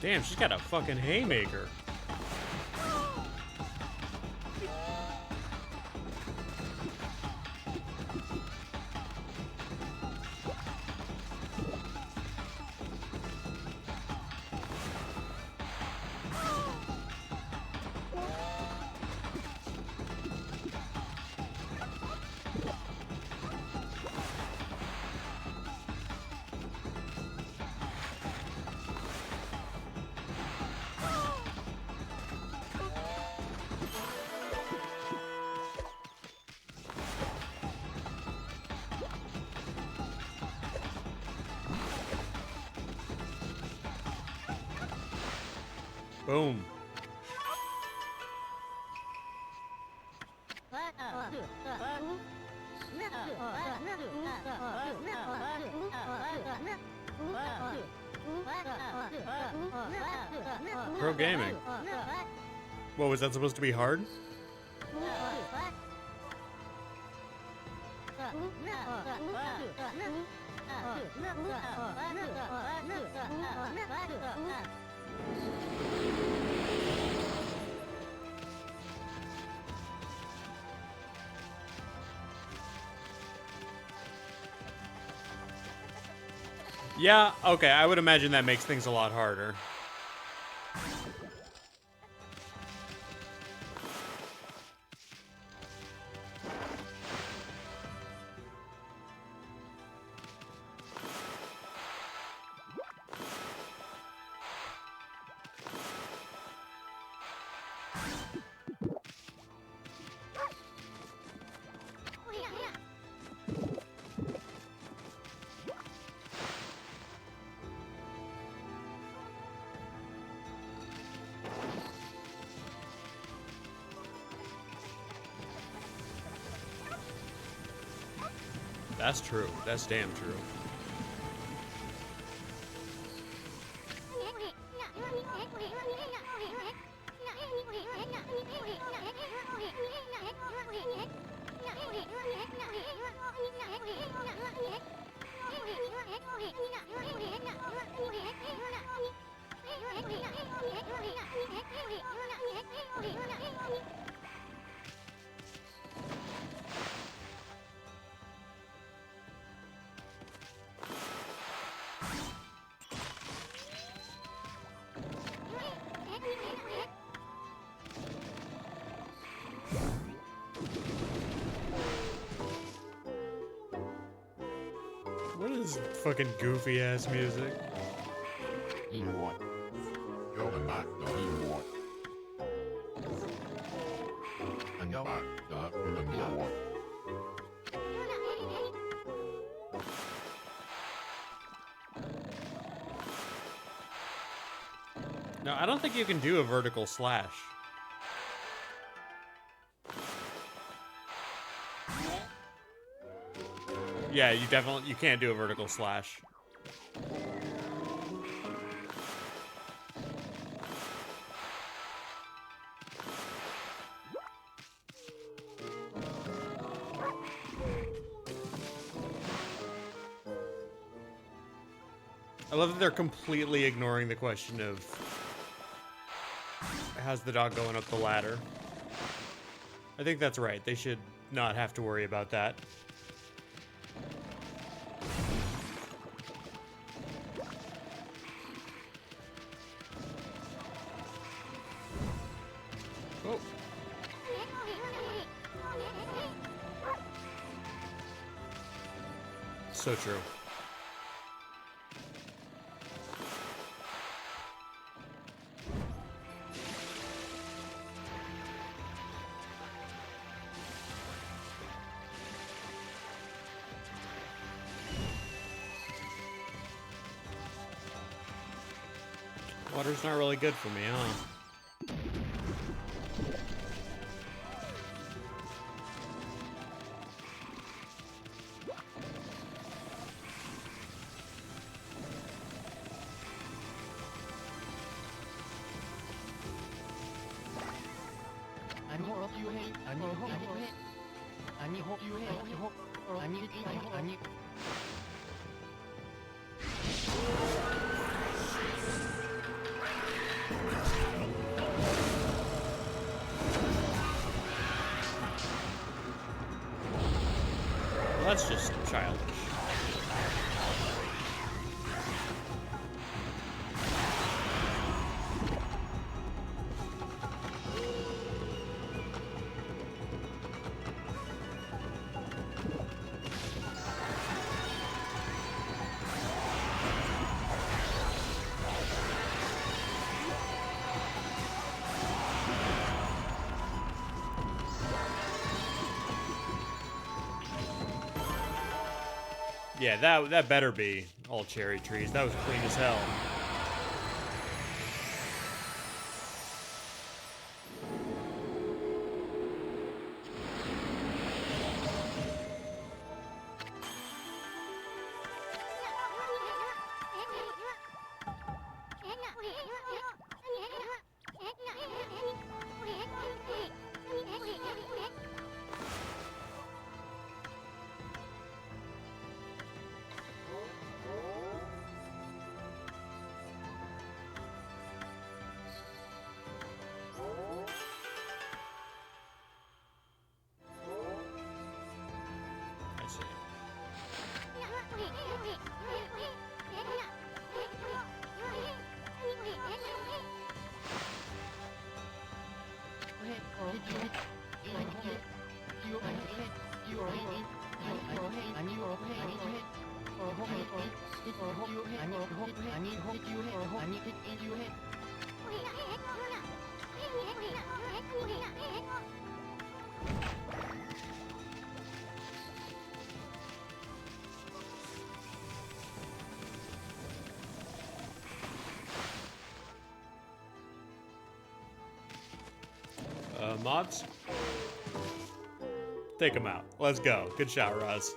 Damn, she's got a fucking haymaker. Boom. Pro gaming. What, was that supposed to be hard? Yeah, okay, I would imagine that makes things a lot harder. That's true. That's damn true. What is fucking goofy ass music? No, I don't think you can do a vertical slash. Yeah, you can't do a vertical slash. I love that they're completely ignoring the question of how's the dog going up the ladder. I think that's right. They should not have to worry about that. Oh. So true. Water's not really good for me, huh? Well, that's just childish. Yeah, that better be all cherry trees. That was clean as hell. I see. Mobs? Take them out. Let's go. Good shot, Roz.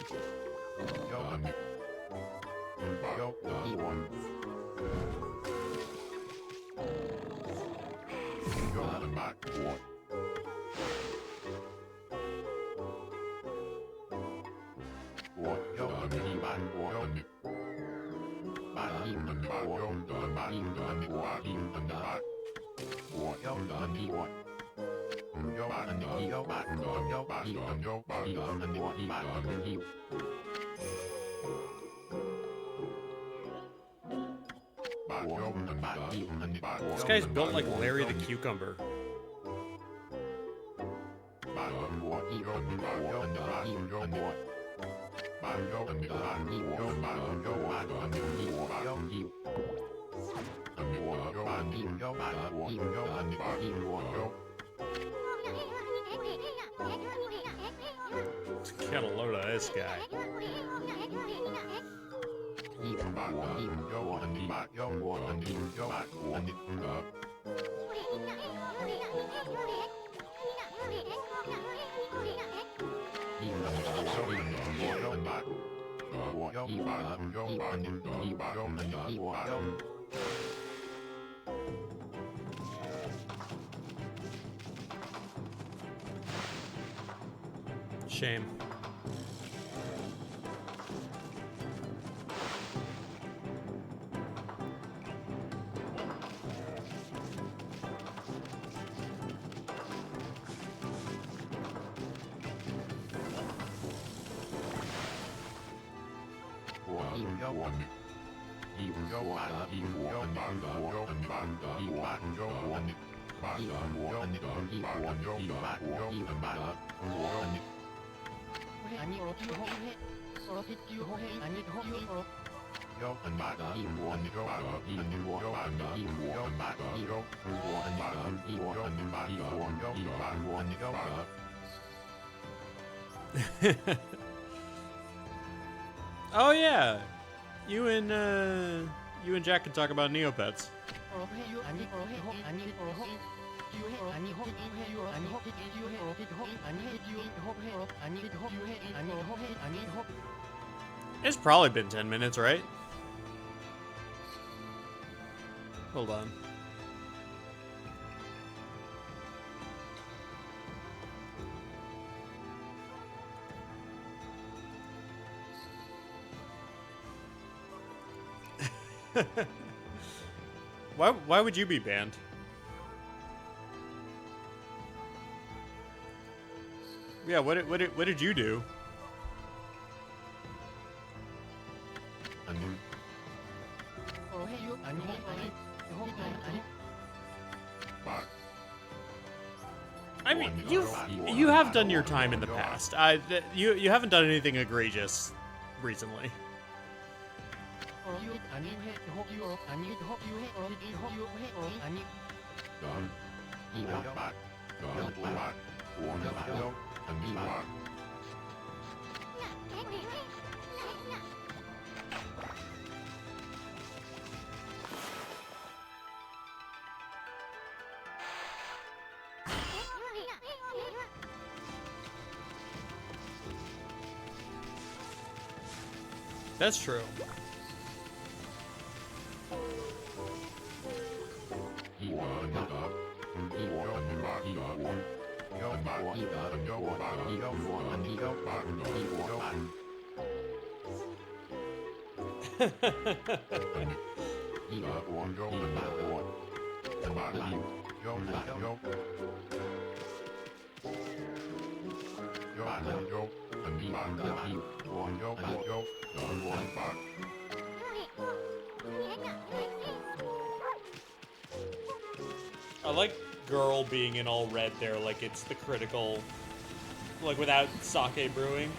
This guy's built like Larry the Cucumber. Get a load of this guy. Shame. Oh yeah, you and Jack can talk about Neopets. It's probably been 10 minutes, right? Hold on. Why would you be banned? Yeah, what did you do? I mean, you have done your time in the past. You haven't done anything egregious recently. That's true. I like girl being in all red there, like it's the critical, like without sake brewing.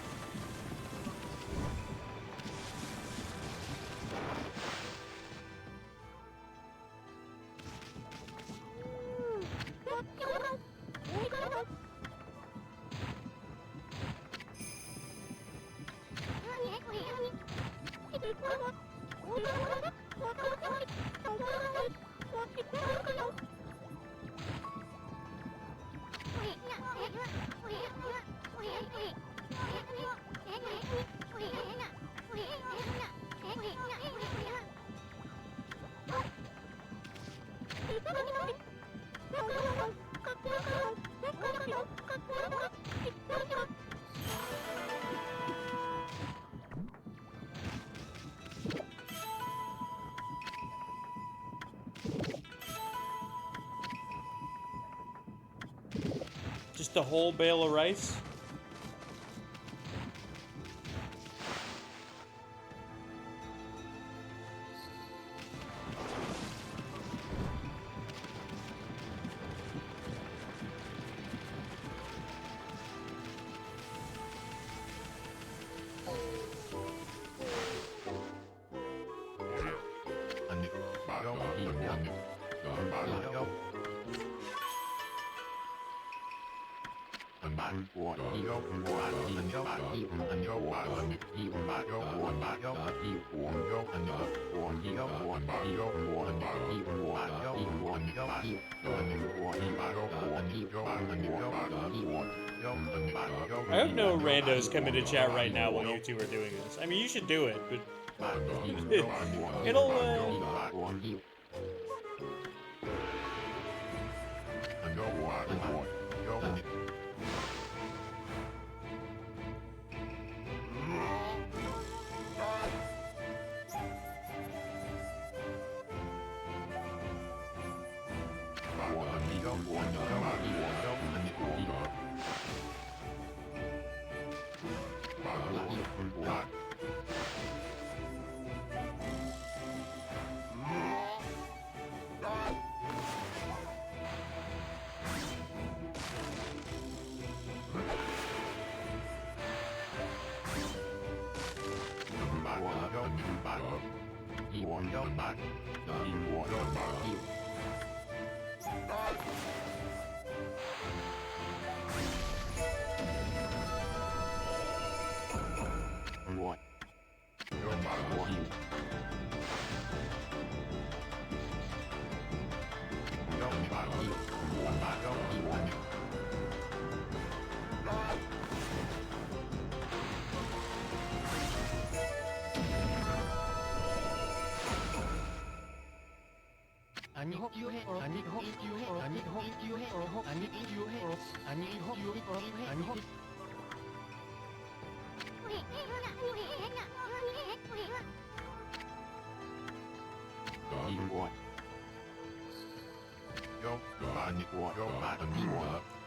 Just a whole bale of rice? I hope no randos come into chat right now while you two are doing this. I mean, you should do it, but it'll.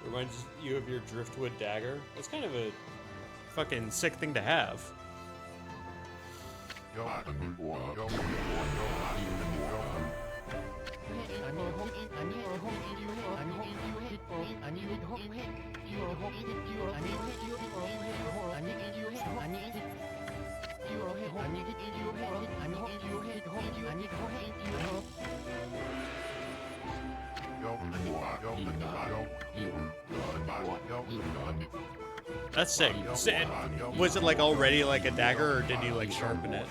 Reminds you of your driftwood dagger. That's kind of a fucking sick thing to have. That's sick. Was it like already like a dagger, or did you like sharpen it?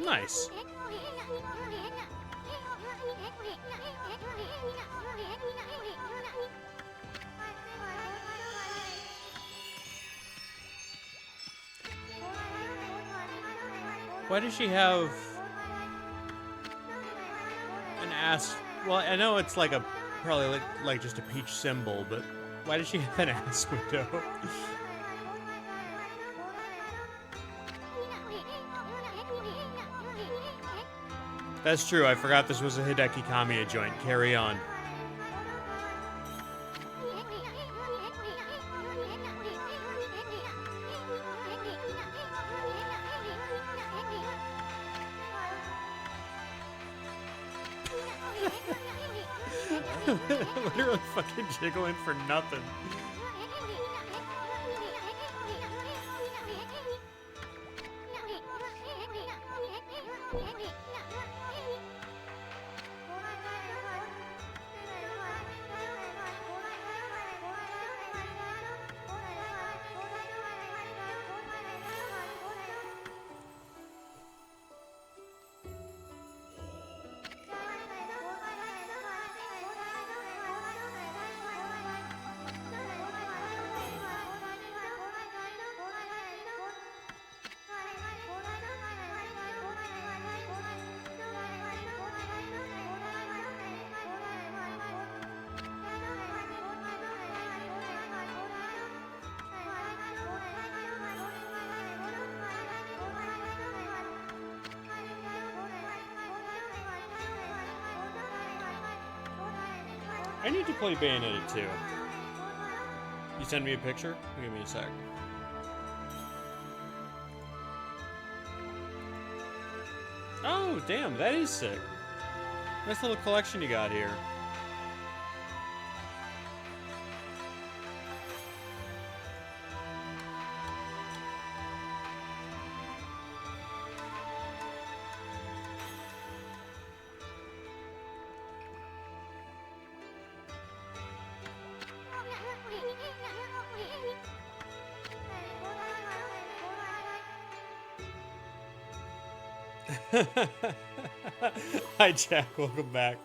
Nice. Why does she have an ass? Well, I know it's like a probably like just a peach symbol, but why does she have an ass window? That's true. I forgot this was a Hideki Kamiya joint. Carry on. Literally fucking jiggling for nothing. I need to play Bayonetta 2. You send me a picture? Give me a sec. Oh, damn, that is sick. Nice little collection you got here. Hi, Jack. Welcome back.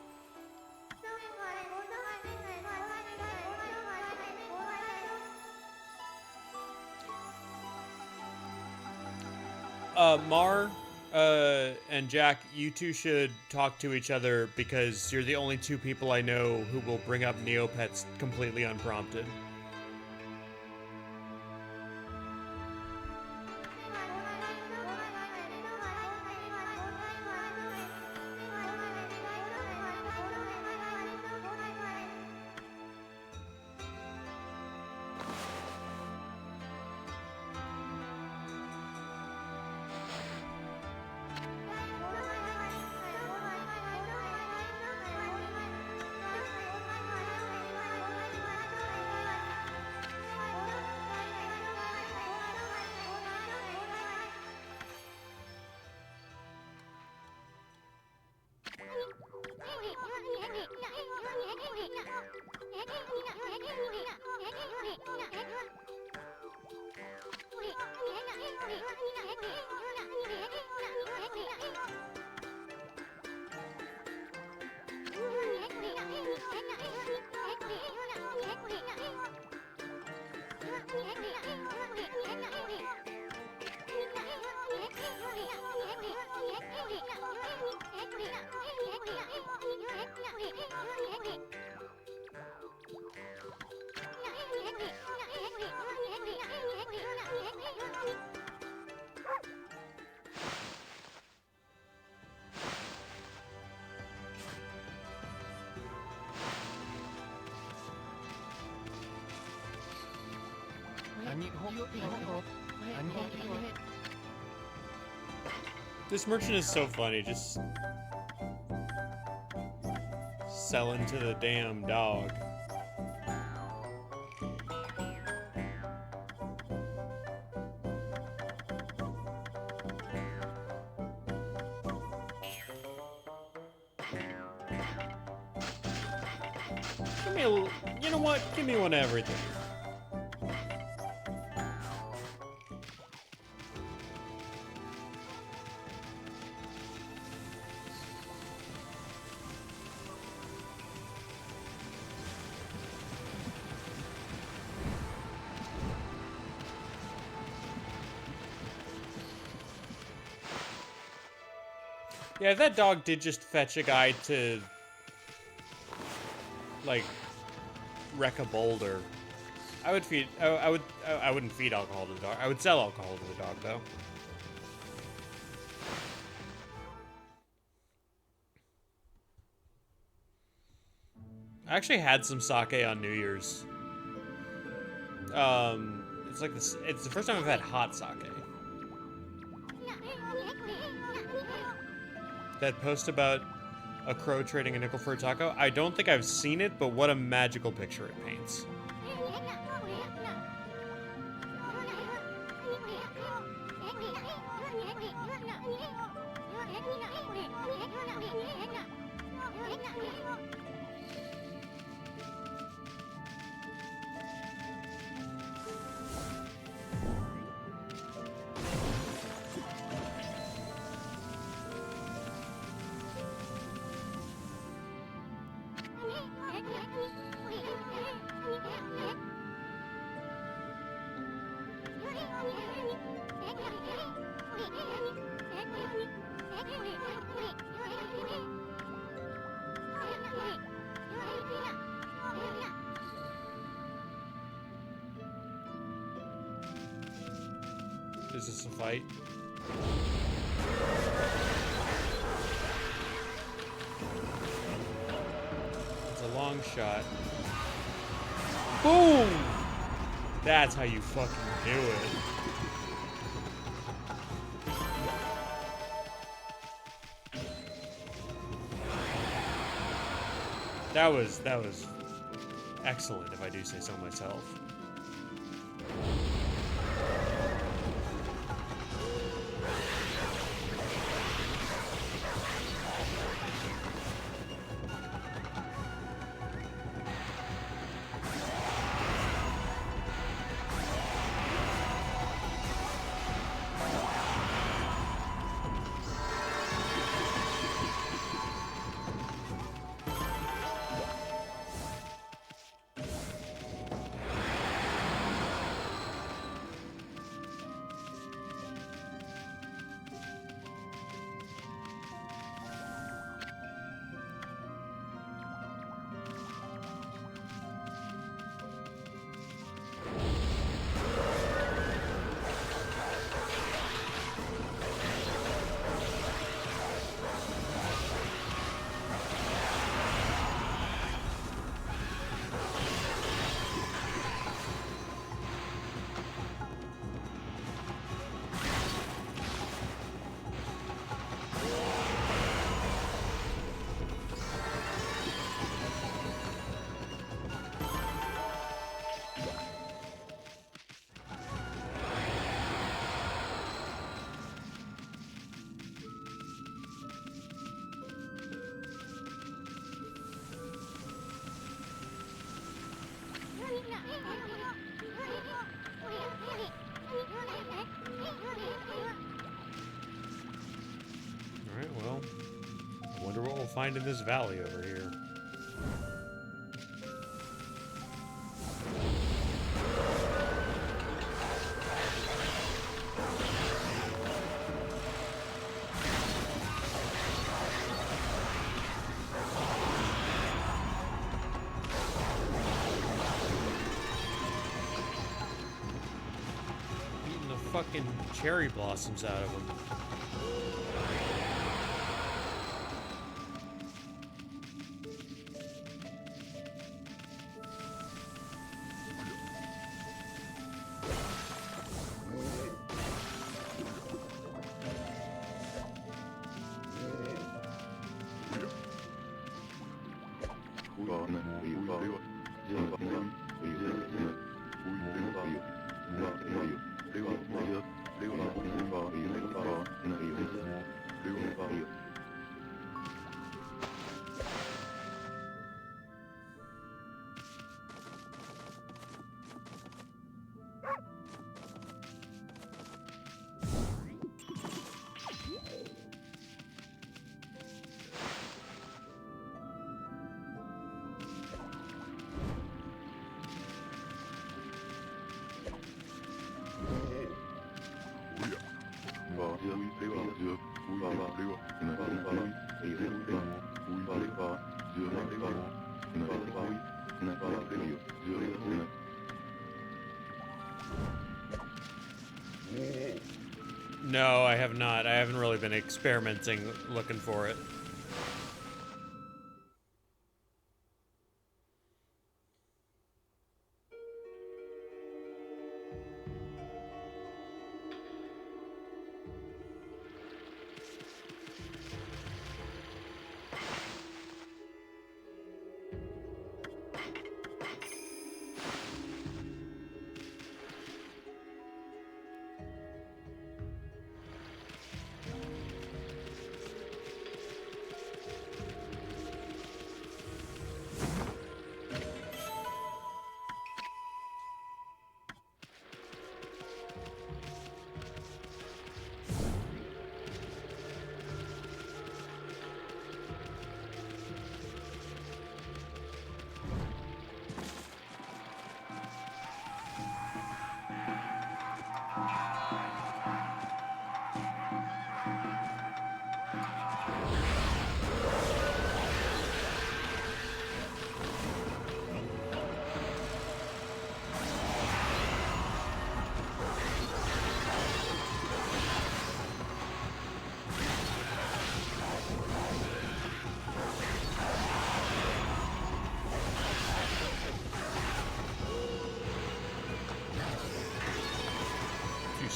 Mar, and Jack, you two should talk to each other because you're the only two people I know who will bring up Neopets completely unprompted. This merchant is so funny, just selling to the damn dog. Give me a, you know what? Give me one of everything. Yeah, that dog did just fetch a guy to, like, wreck a boulder. I would feed, I wouldn't feed alcohol to the dog. I would sell alcohol to the dog, though. I actually had some sake on New Year's. It's like this, it's the first time I've had hot sake. That post about a crow trading a nickel for a taco? I don't think I've seen it, but what a magical picture it paints. Is this a fight? It's a a long shot. Boom! That's how you fucking do it. That was excellent, if I do say so myself. Alright, well, I wonder what we'll find in this valley over here. Eating the fucking cherry blossoms out of them. No, I have not. I haven't really been experimenting looking for it.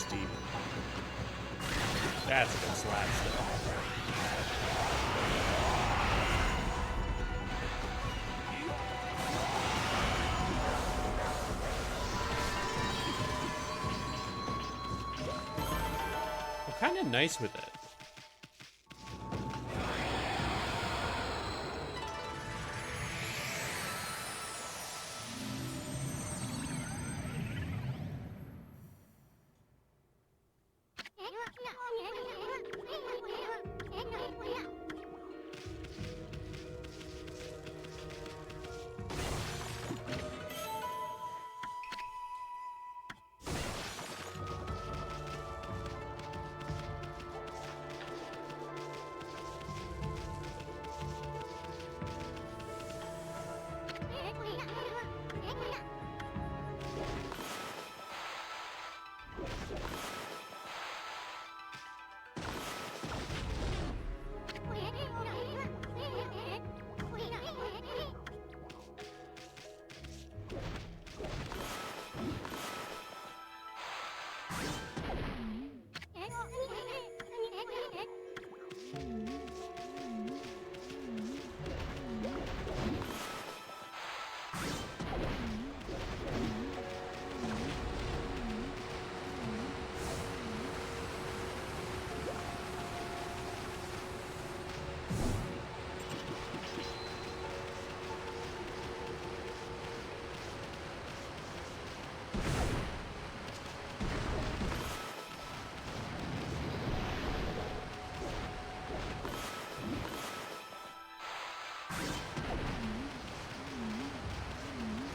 steep. That's a good slap still. I'm kind of nice with it.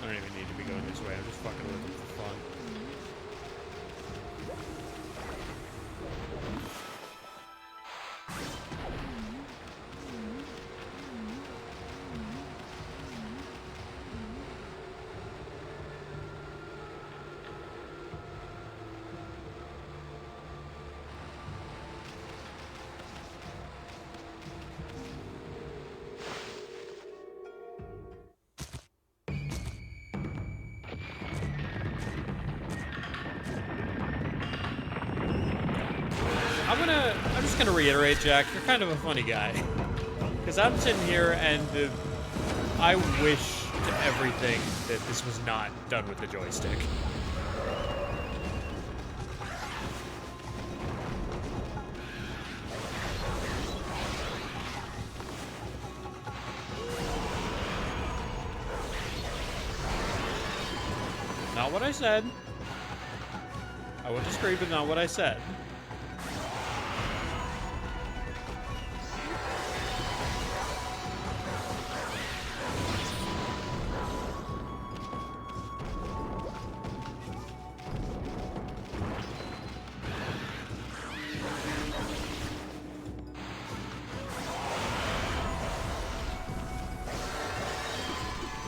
I don't even need to be going this way. I'm just fucking with them for fun. I'm just gonna reiterate, Jack, you're kind of a funny guy. Because I'm sitting here and I wish to everything that this was not done with the joystick. Not what I said. I would disagree, but not what I said.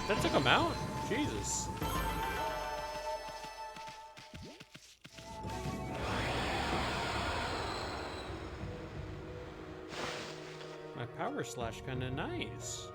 That took him out? Jesus. My power slash kinda nice.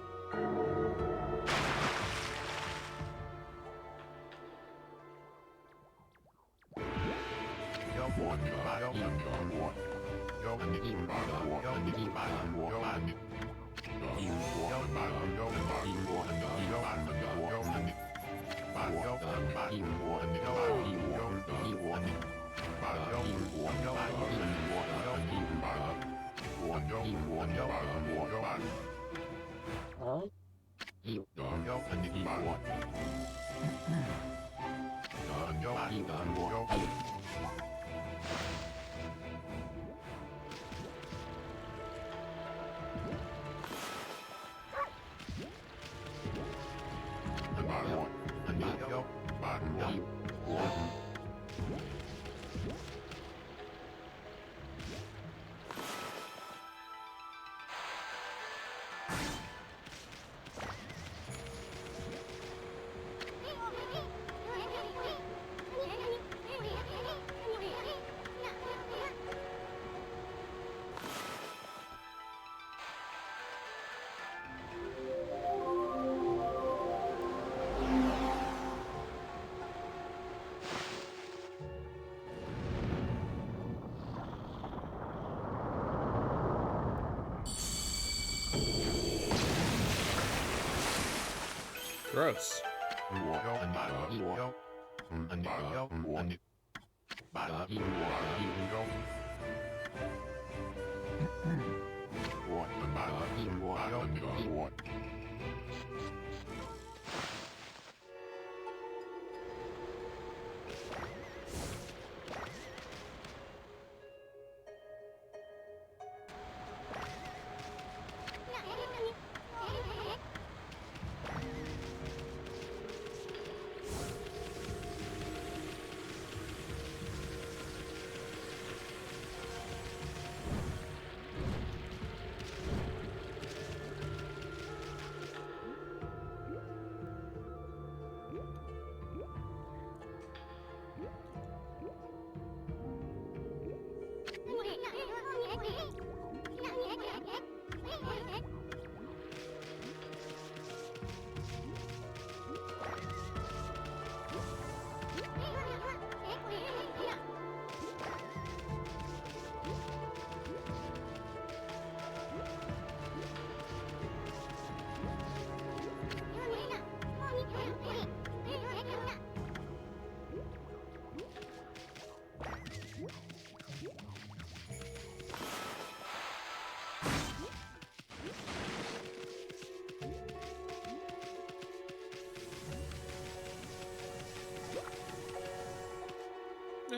Gross.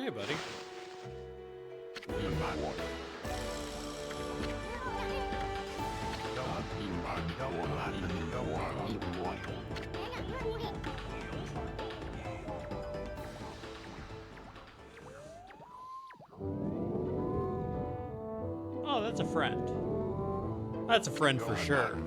Hey, buddy. Oh, that's a friend. That's a friend for sure.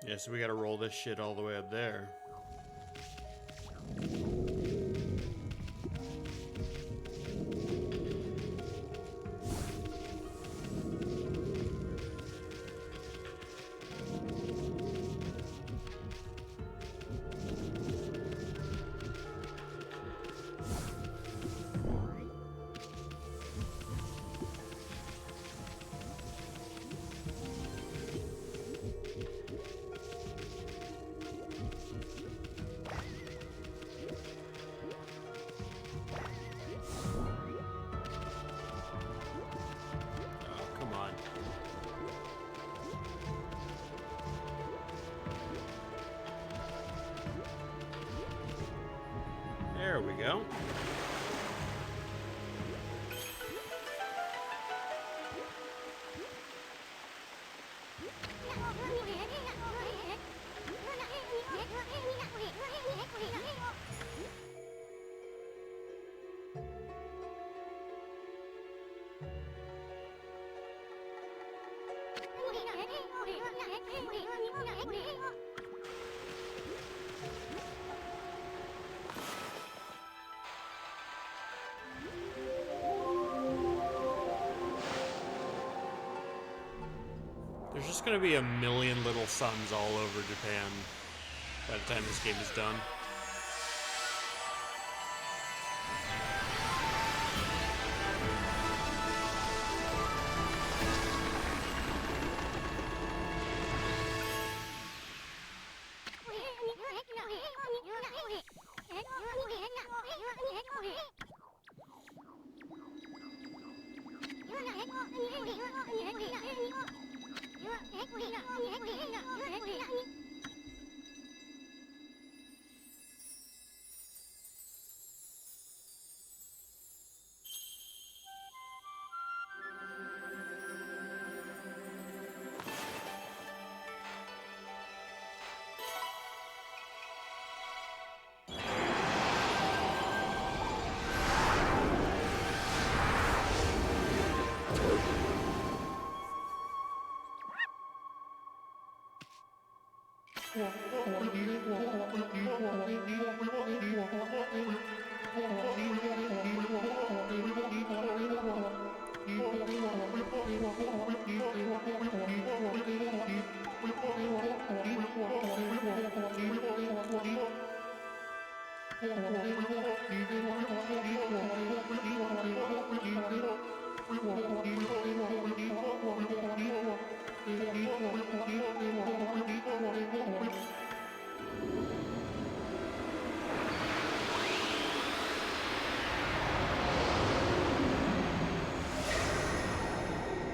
Yeah, so we gotta roll this shit all the way up there. There we go. gonna be a million little suns all over Japan by the time this game is done.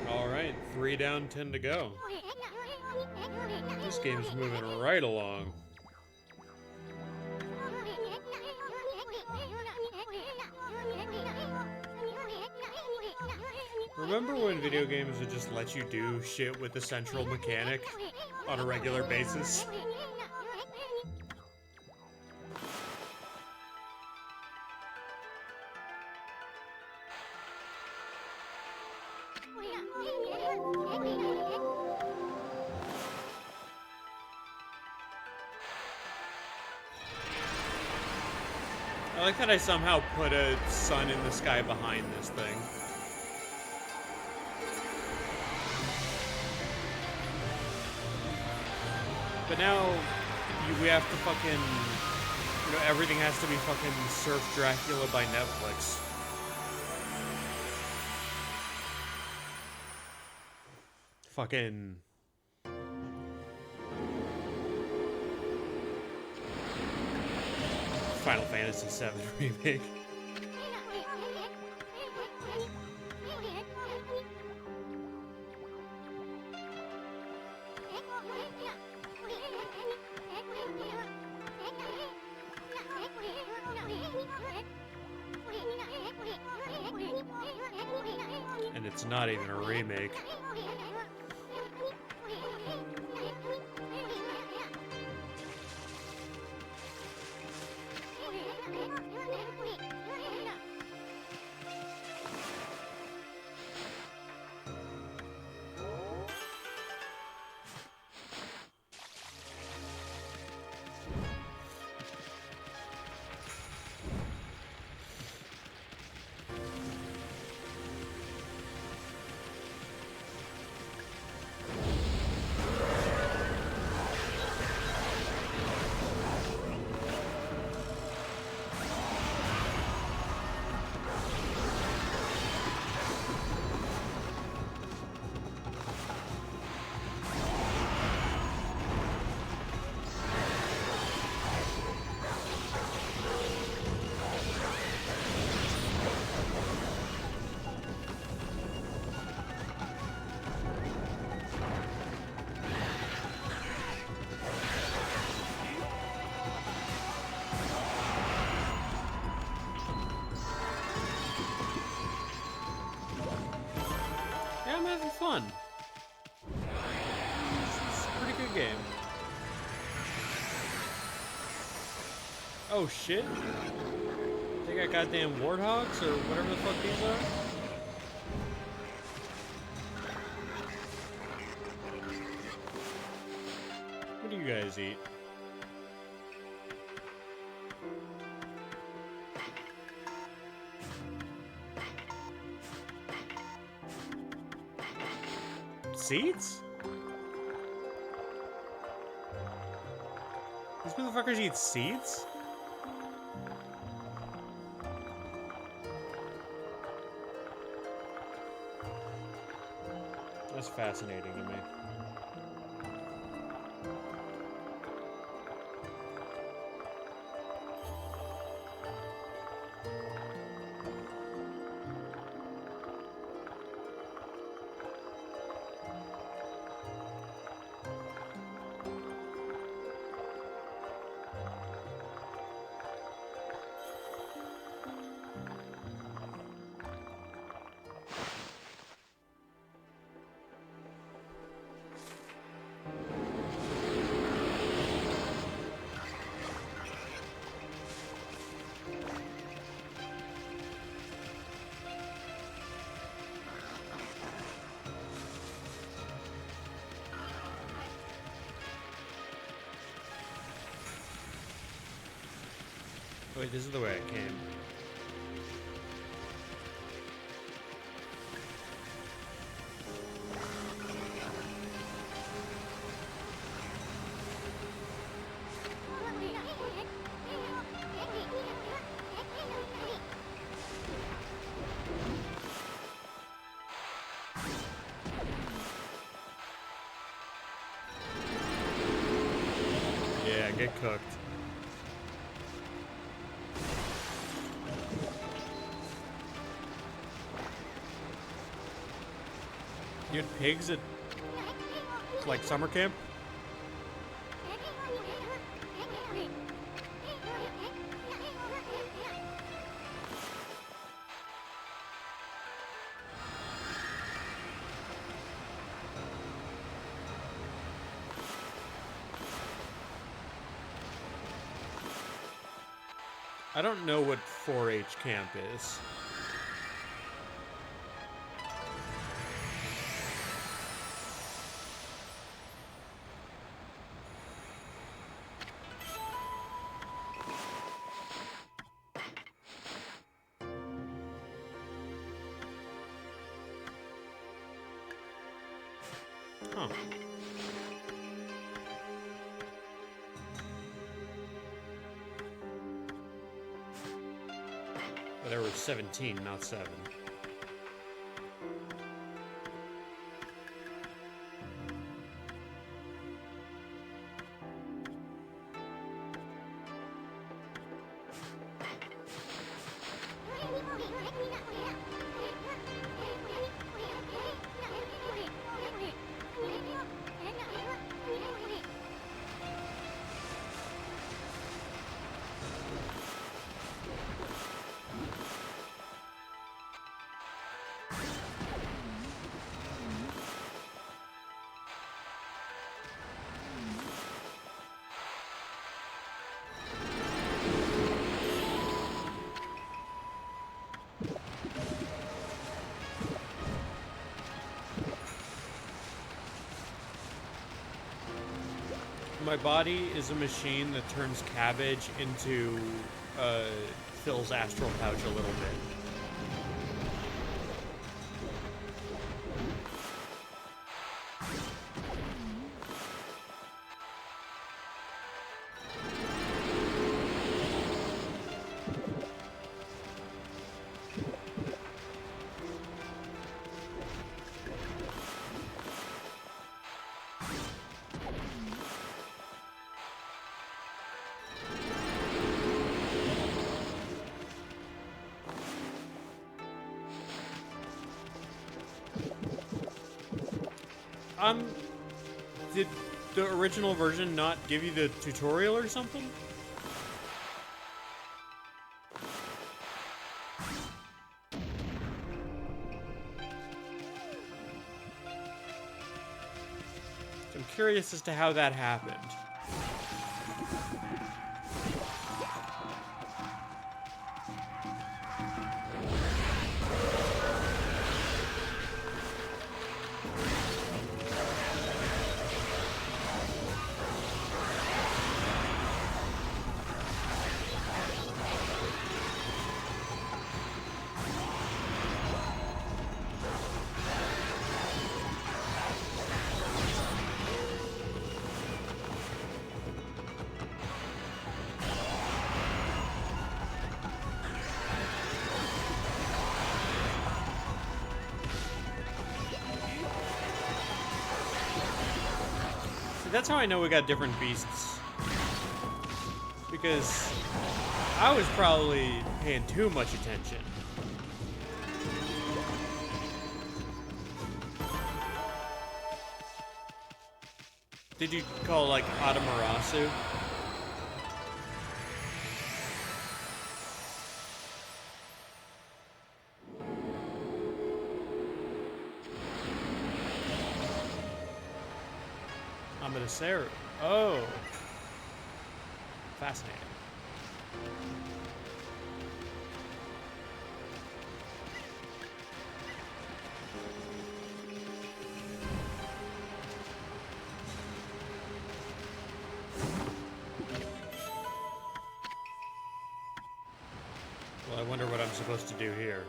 Alright, 3 down, 10 to go. This game's moving right along. Remember when video games would just let you do shit with the central mechanic on a regular basis? I like that I somehow put a sun in the sky behind this thing. But now, we have to fucking, you know, everything has to be fucking Surf Dracula by Netflix. Fucking... Final Fantasy VII Remake. And it's not even a remake. I'm having fun. It's a pretty good game. Oh shit. They got goddamn warthogs or whatever the fuck these are? What do you guys eat? Seeds? These motherfuckers eat seeds? That's fascinating to me. Wait, this is the way I came. Yeah, get cooked. You had pigs at, like, summer camp? I don't know what 4-H camp is. Huh. But there were 17, not 7. My body is a machine that turns cabbage into Phil's astral pouch a little bit. Did the original version not give you the tutorial or something? I'm curious as to how that happened. that's how I know we got different beasts. Because I was probably paying too much attention. Did you call like Atamarasu? Amadaseru. Oh. Fascinating. Well, I wonder what I'm supposed to do here.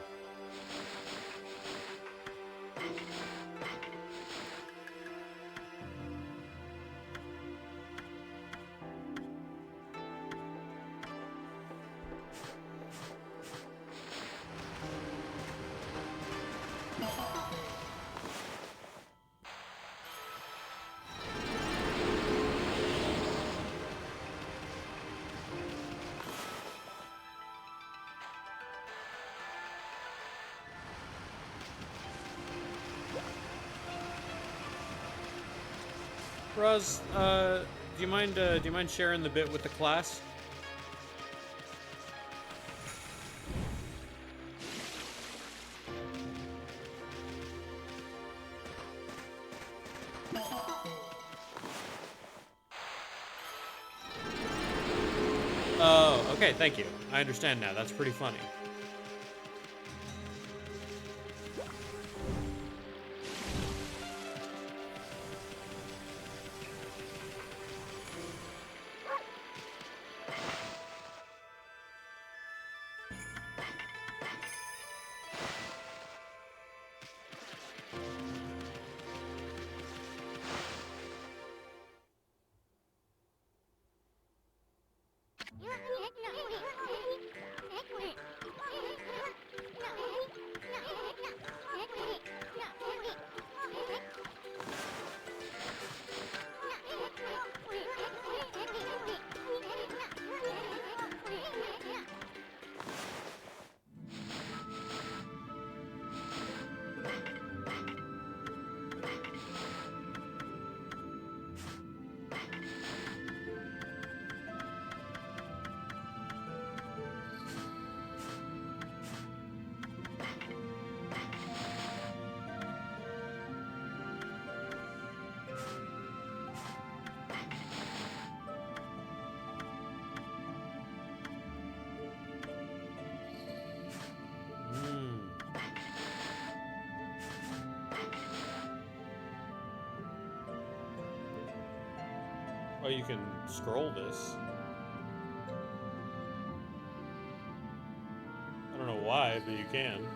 Roz, do you mind sharing the bit with the class? Oh, okay, thank you. I understand now. That's pretty funny. Oh, you can scroll this. I don't know why, but you can.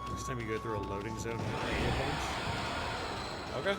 Next time you go through a loading zone, hit A a bunch. Okay.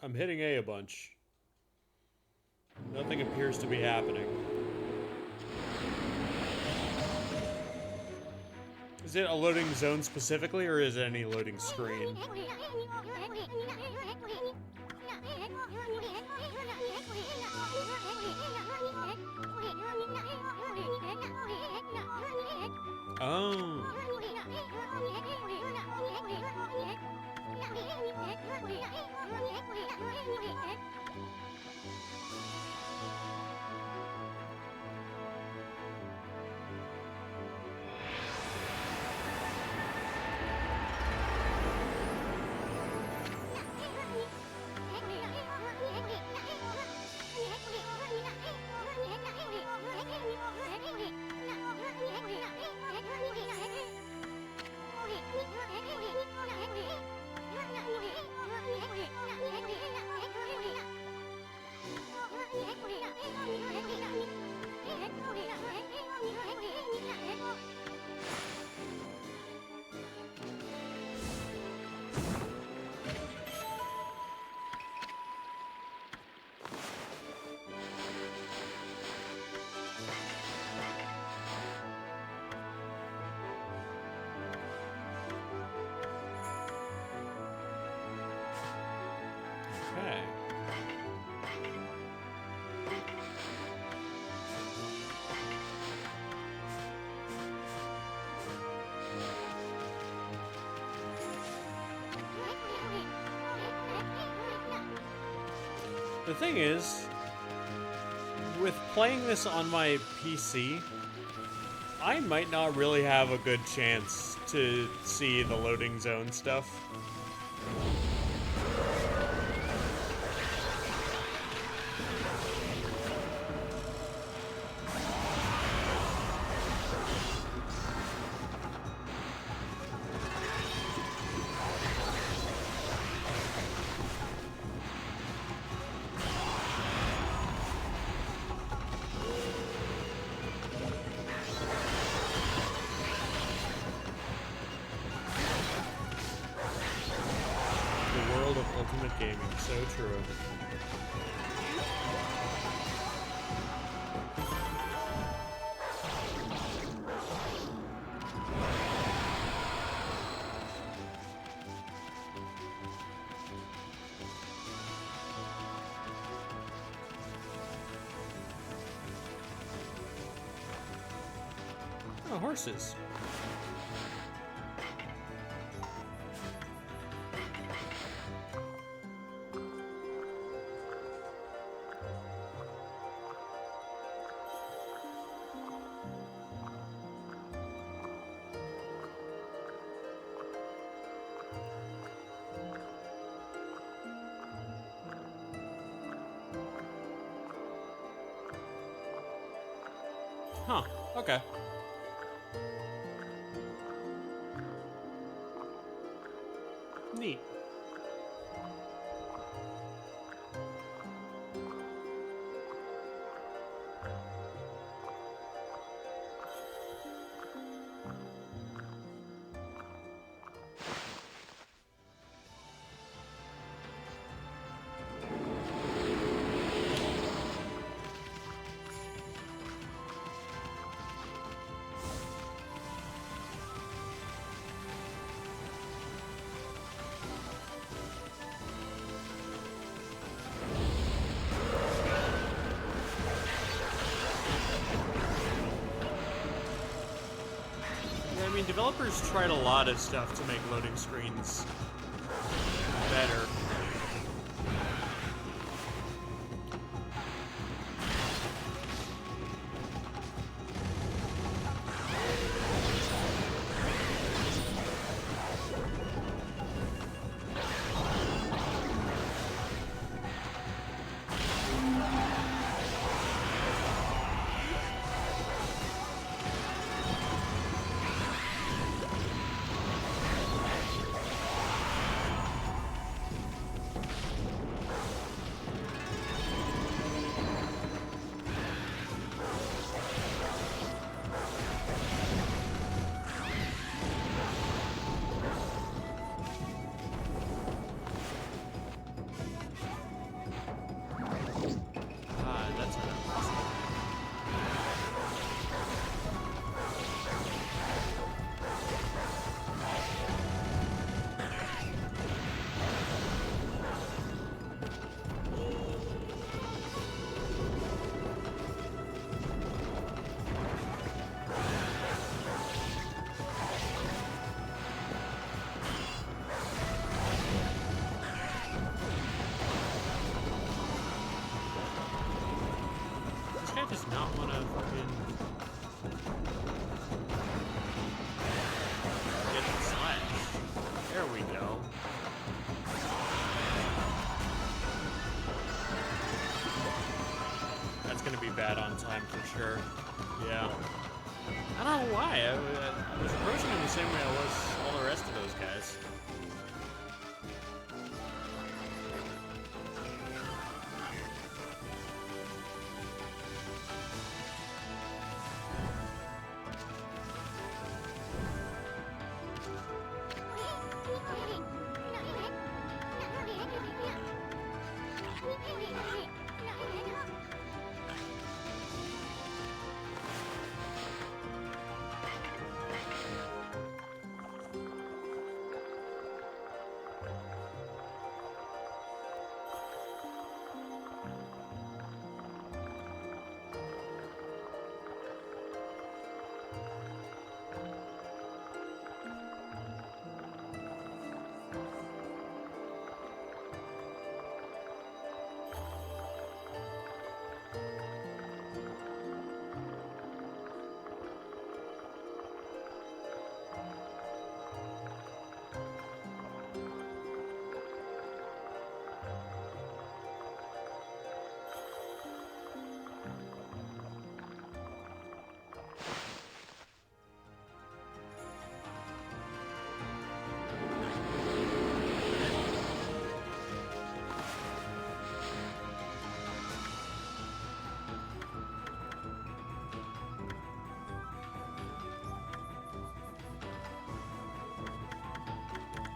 I'm hitting A bunch. Nothing appears to be happening. Is it a loading zone specifically, or is it any loading screen? Oh. Okay. The thing is, with playing this on my PC, I might not really have a good chance to see the loading zone stuff. Ultimate gaming, so true. Oh, horses. Huh, okay. Neat. I mean, developers tried a lot of stuff to make loading screens better. does not want to fucking get the slash. There we go. That's gonna be bad on time for sure. Yeah. I don't know why. I was approaching him the same way I was all the rest of those guys.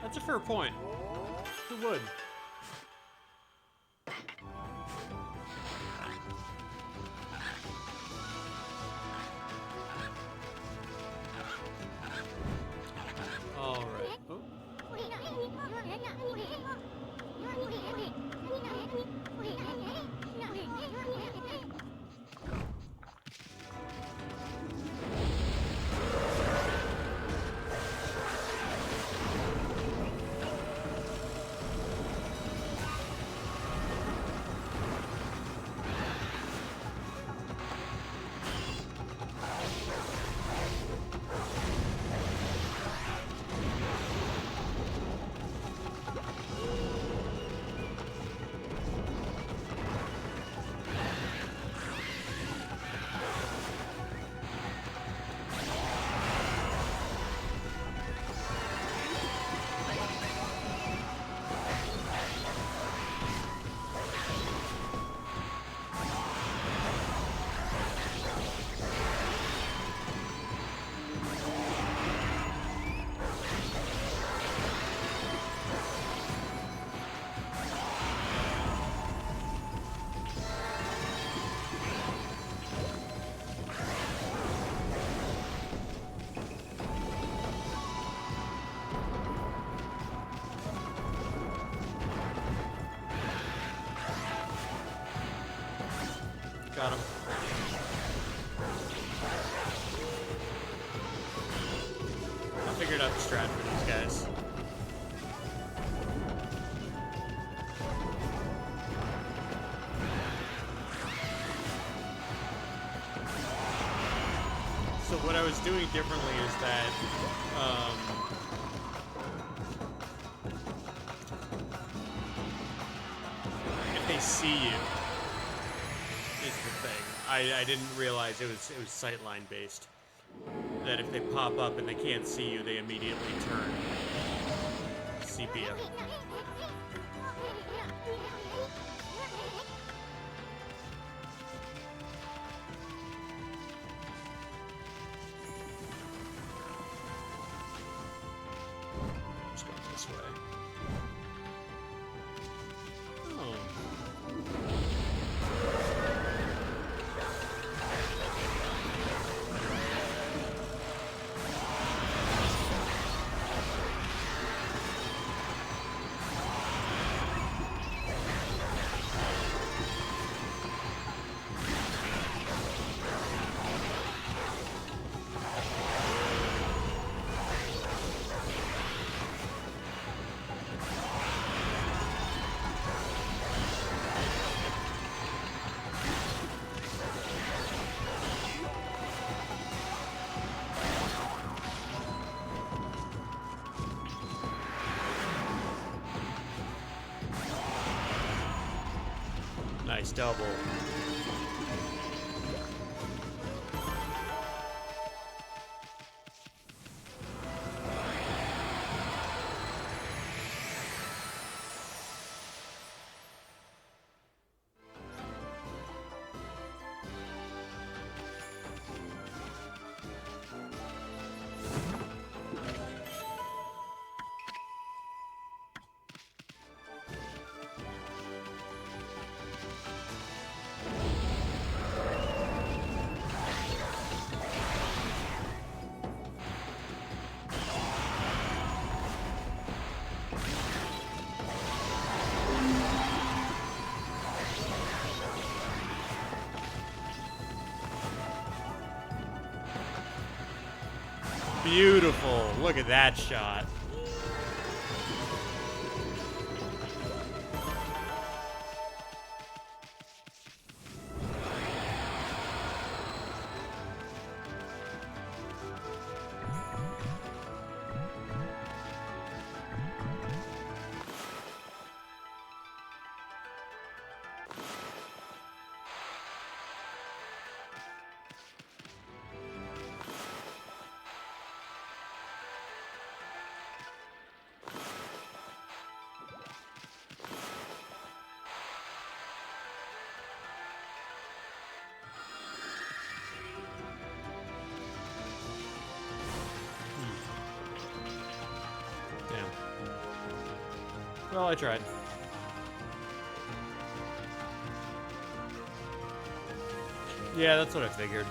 That's a fair point. Who would? All right. Oh. Got him. I figured out the strat for these guys. So what I was doing differently is that, if they see you, is the thing. I didn't realize it was sightline based. That if they pop up and they can't see you, they immediately turn sepia. Let's go this way. Oh. Nice double. Beautiful. Look at that shot. Well, I tried. Yeah, that's what I figured.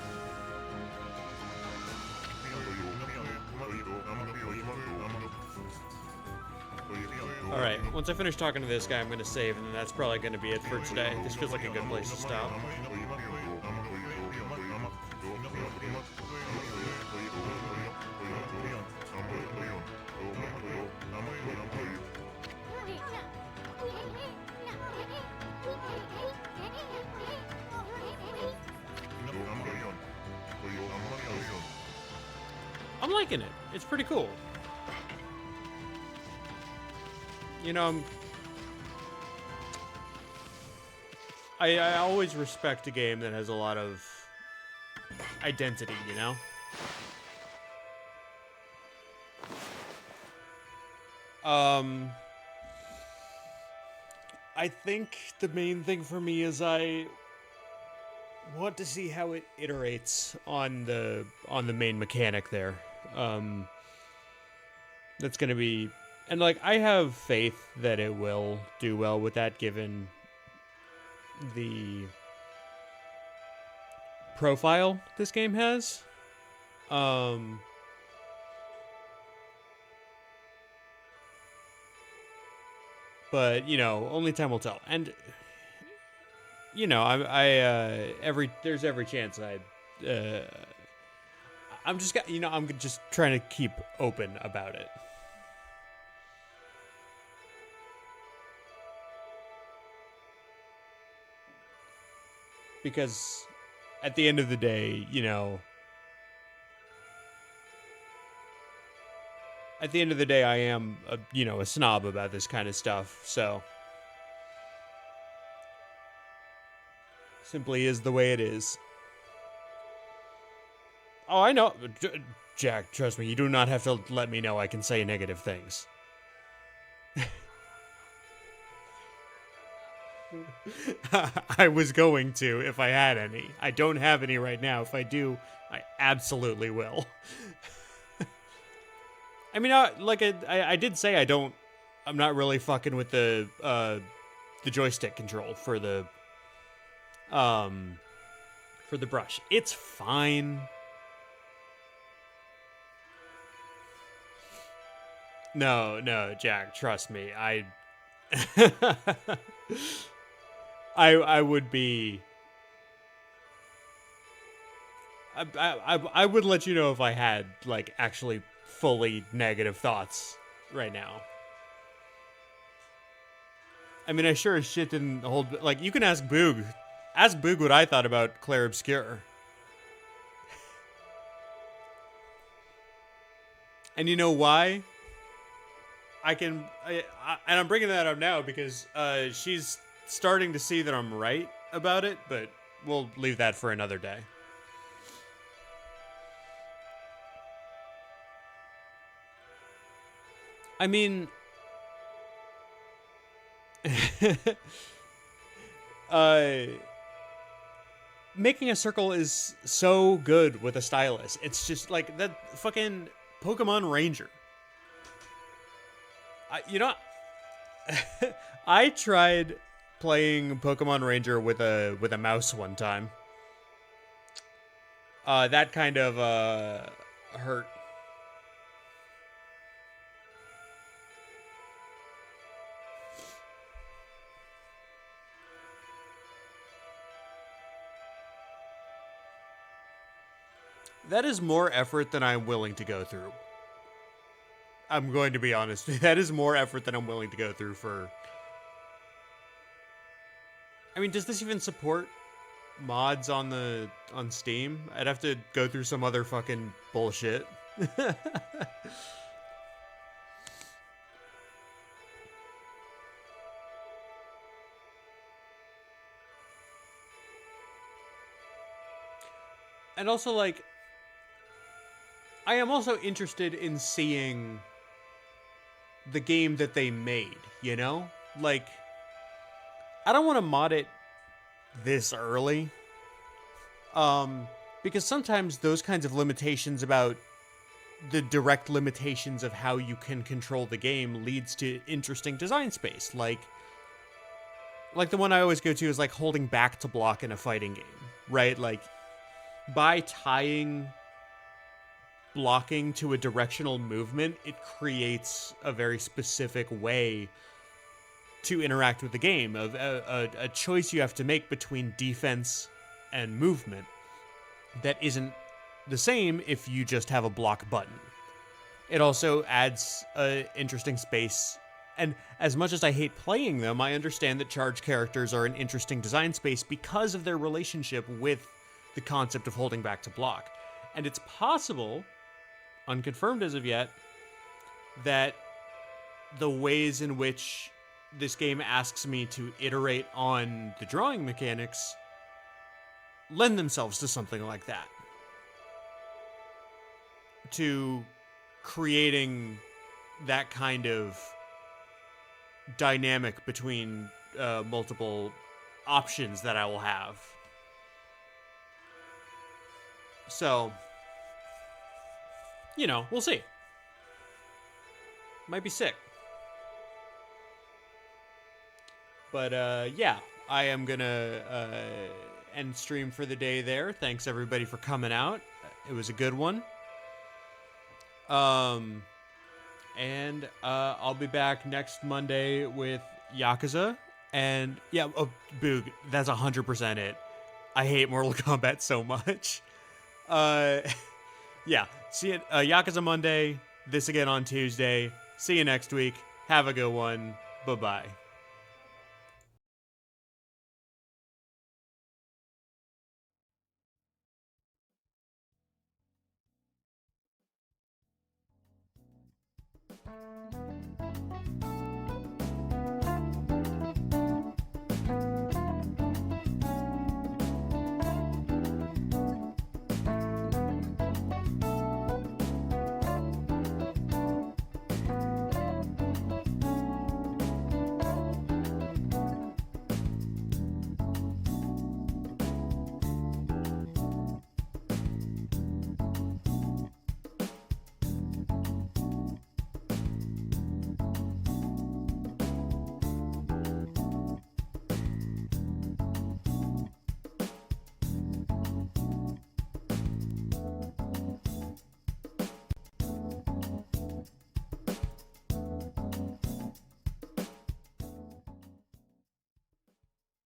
Alright, once I finish talking to this guy, I'm going to save, and then that's probably going to be it for today. This feels like a good place to stop. I'm liking it. It's pretty cool. You know, I always respect a game that has a lot of identity, you know? I think the main thing for me is I want to see how it iterates on the main mechanic there. That's gonna be, and like I have faith that it will do well with that, given the profile this game has. But you know, only time will tell. And you know, there's every chance I'm just trying to keep open about it. Because at the end of the day, you know, I am a snob about this kind of stuff, so simply is the way it is. Oh, I know. Jack, trust me, you do not have to let me know I can say negative things. I was going to if I had any. I don't have any right now. If I do, I absolutely will. I mean, I did say I'm not really fucking with the joystick control for the brush. It's fine. No, Jack, trust me. I would be. I would let you know if I had like actually fully negative thoughts right now. I mean, I sure as shit didn't hold. Like, you can ask Boog. Ask Boog what I thought about Claire Obscure. And you know why? And I'm bringing that up now because she's starting to see that I'm right about it, but we'll leave that for another day. I mean, uh, making a circle is so good with a stylus. It's just like that fucking Pokemon Ranger. You know, I tried playing Pokemon Ranger with a mouse one time. That kind of hurt. That is more effort than I'm willing to go through. I'm going to be honest. That is more effort than I'm willing to go through for. I mean, does this even support mods on Steam? I'd have to go through some other fucking bullshit. And also, like, I am also interested in seeing the game that they made, you know? Like, I don't want to mod it this early. Because sometimes those kinds of limitations about the direct limitations of how you can control the game leads to interesting design space. Like the one I always go to is like holding back to block in a fighting game, right? Like by tying blocking to a directional movement, it creates a very specific way to interact with the game, of a choice you have to make between defense and movement that isn't the same if you just have a block button. It also adds an interesting space. And as much as I hate playing them, I understand that charge characters are an interesting design space because of their relationship with the concept of holding back to block. And it's possible, unconfirmed as of yet, that the ways in which this game asks me to iterate on the drawing mechanics lend themselves to something like that. To creating that kind of dynamic between multiple options that I will have. So, you know, we'll see. Might be sick. But yeah, I am gonna end stream for the day there. Thanks everybody for coming out. It was a good one. And I'll be back next Monday with Yakuza. And yeah, oh, Boog, that's 100% it. I hate Mortal Kombat so much. Yeah, see you Yakuza Monday. This again on Tuesday. See you next week. Have a good one. Bye bye.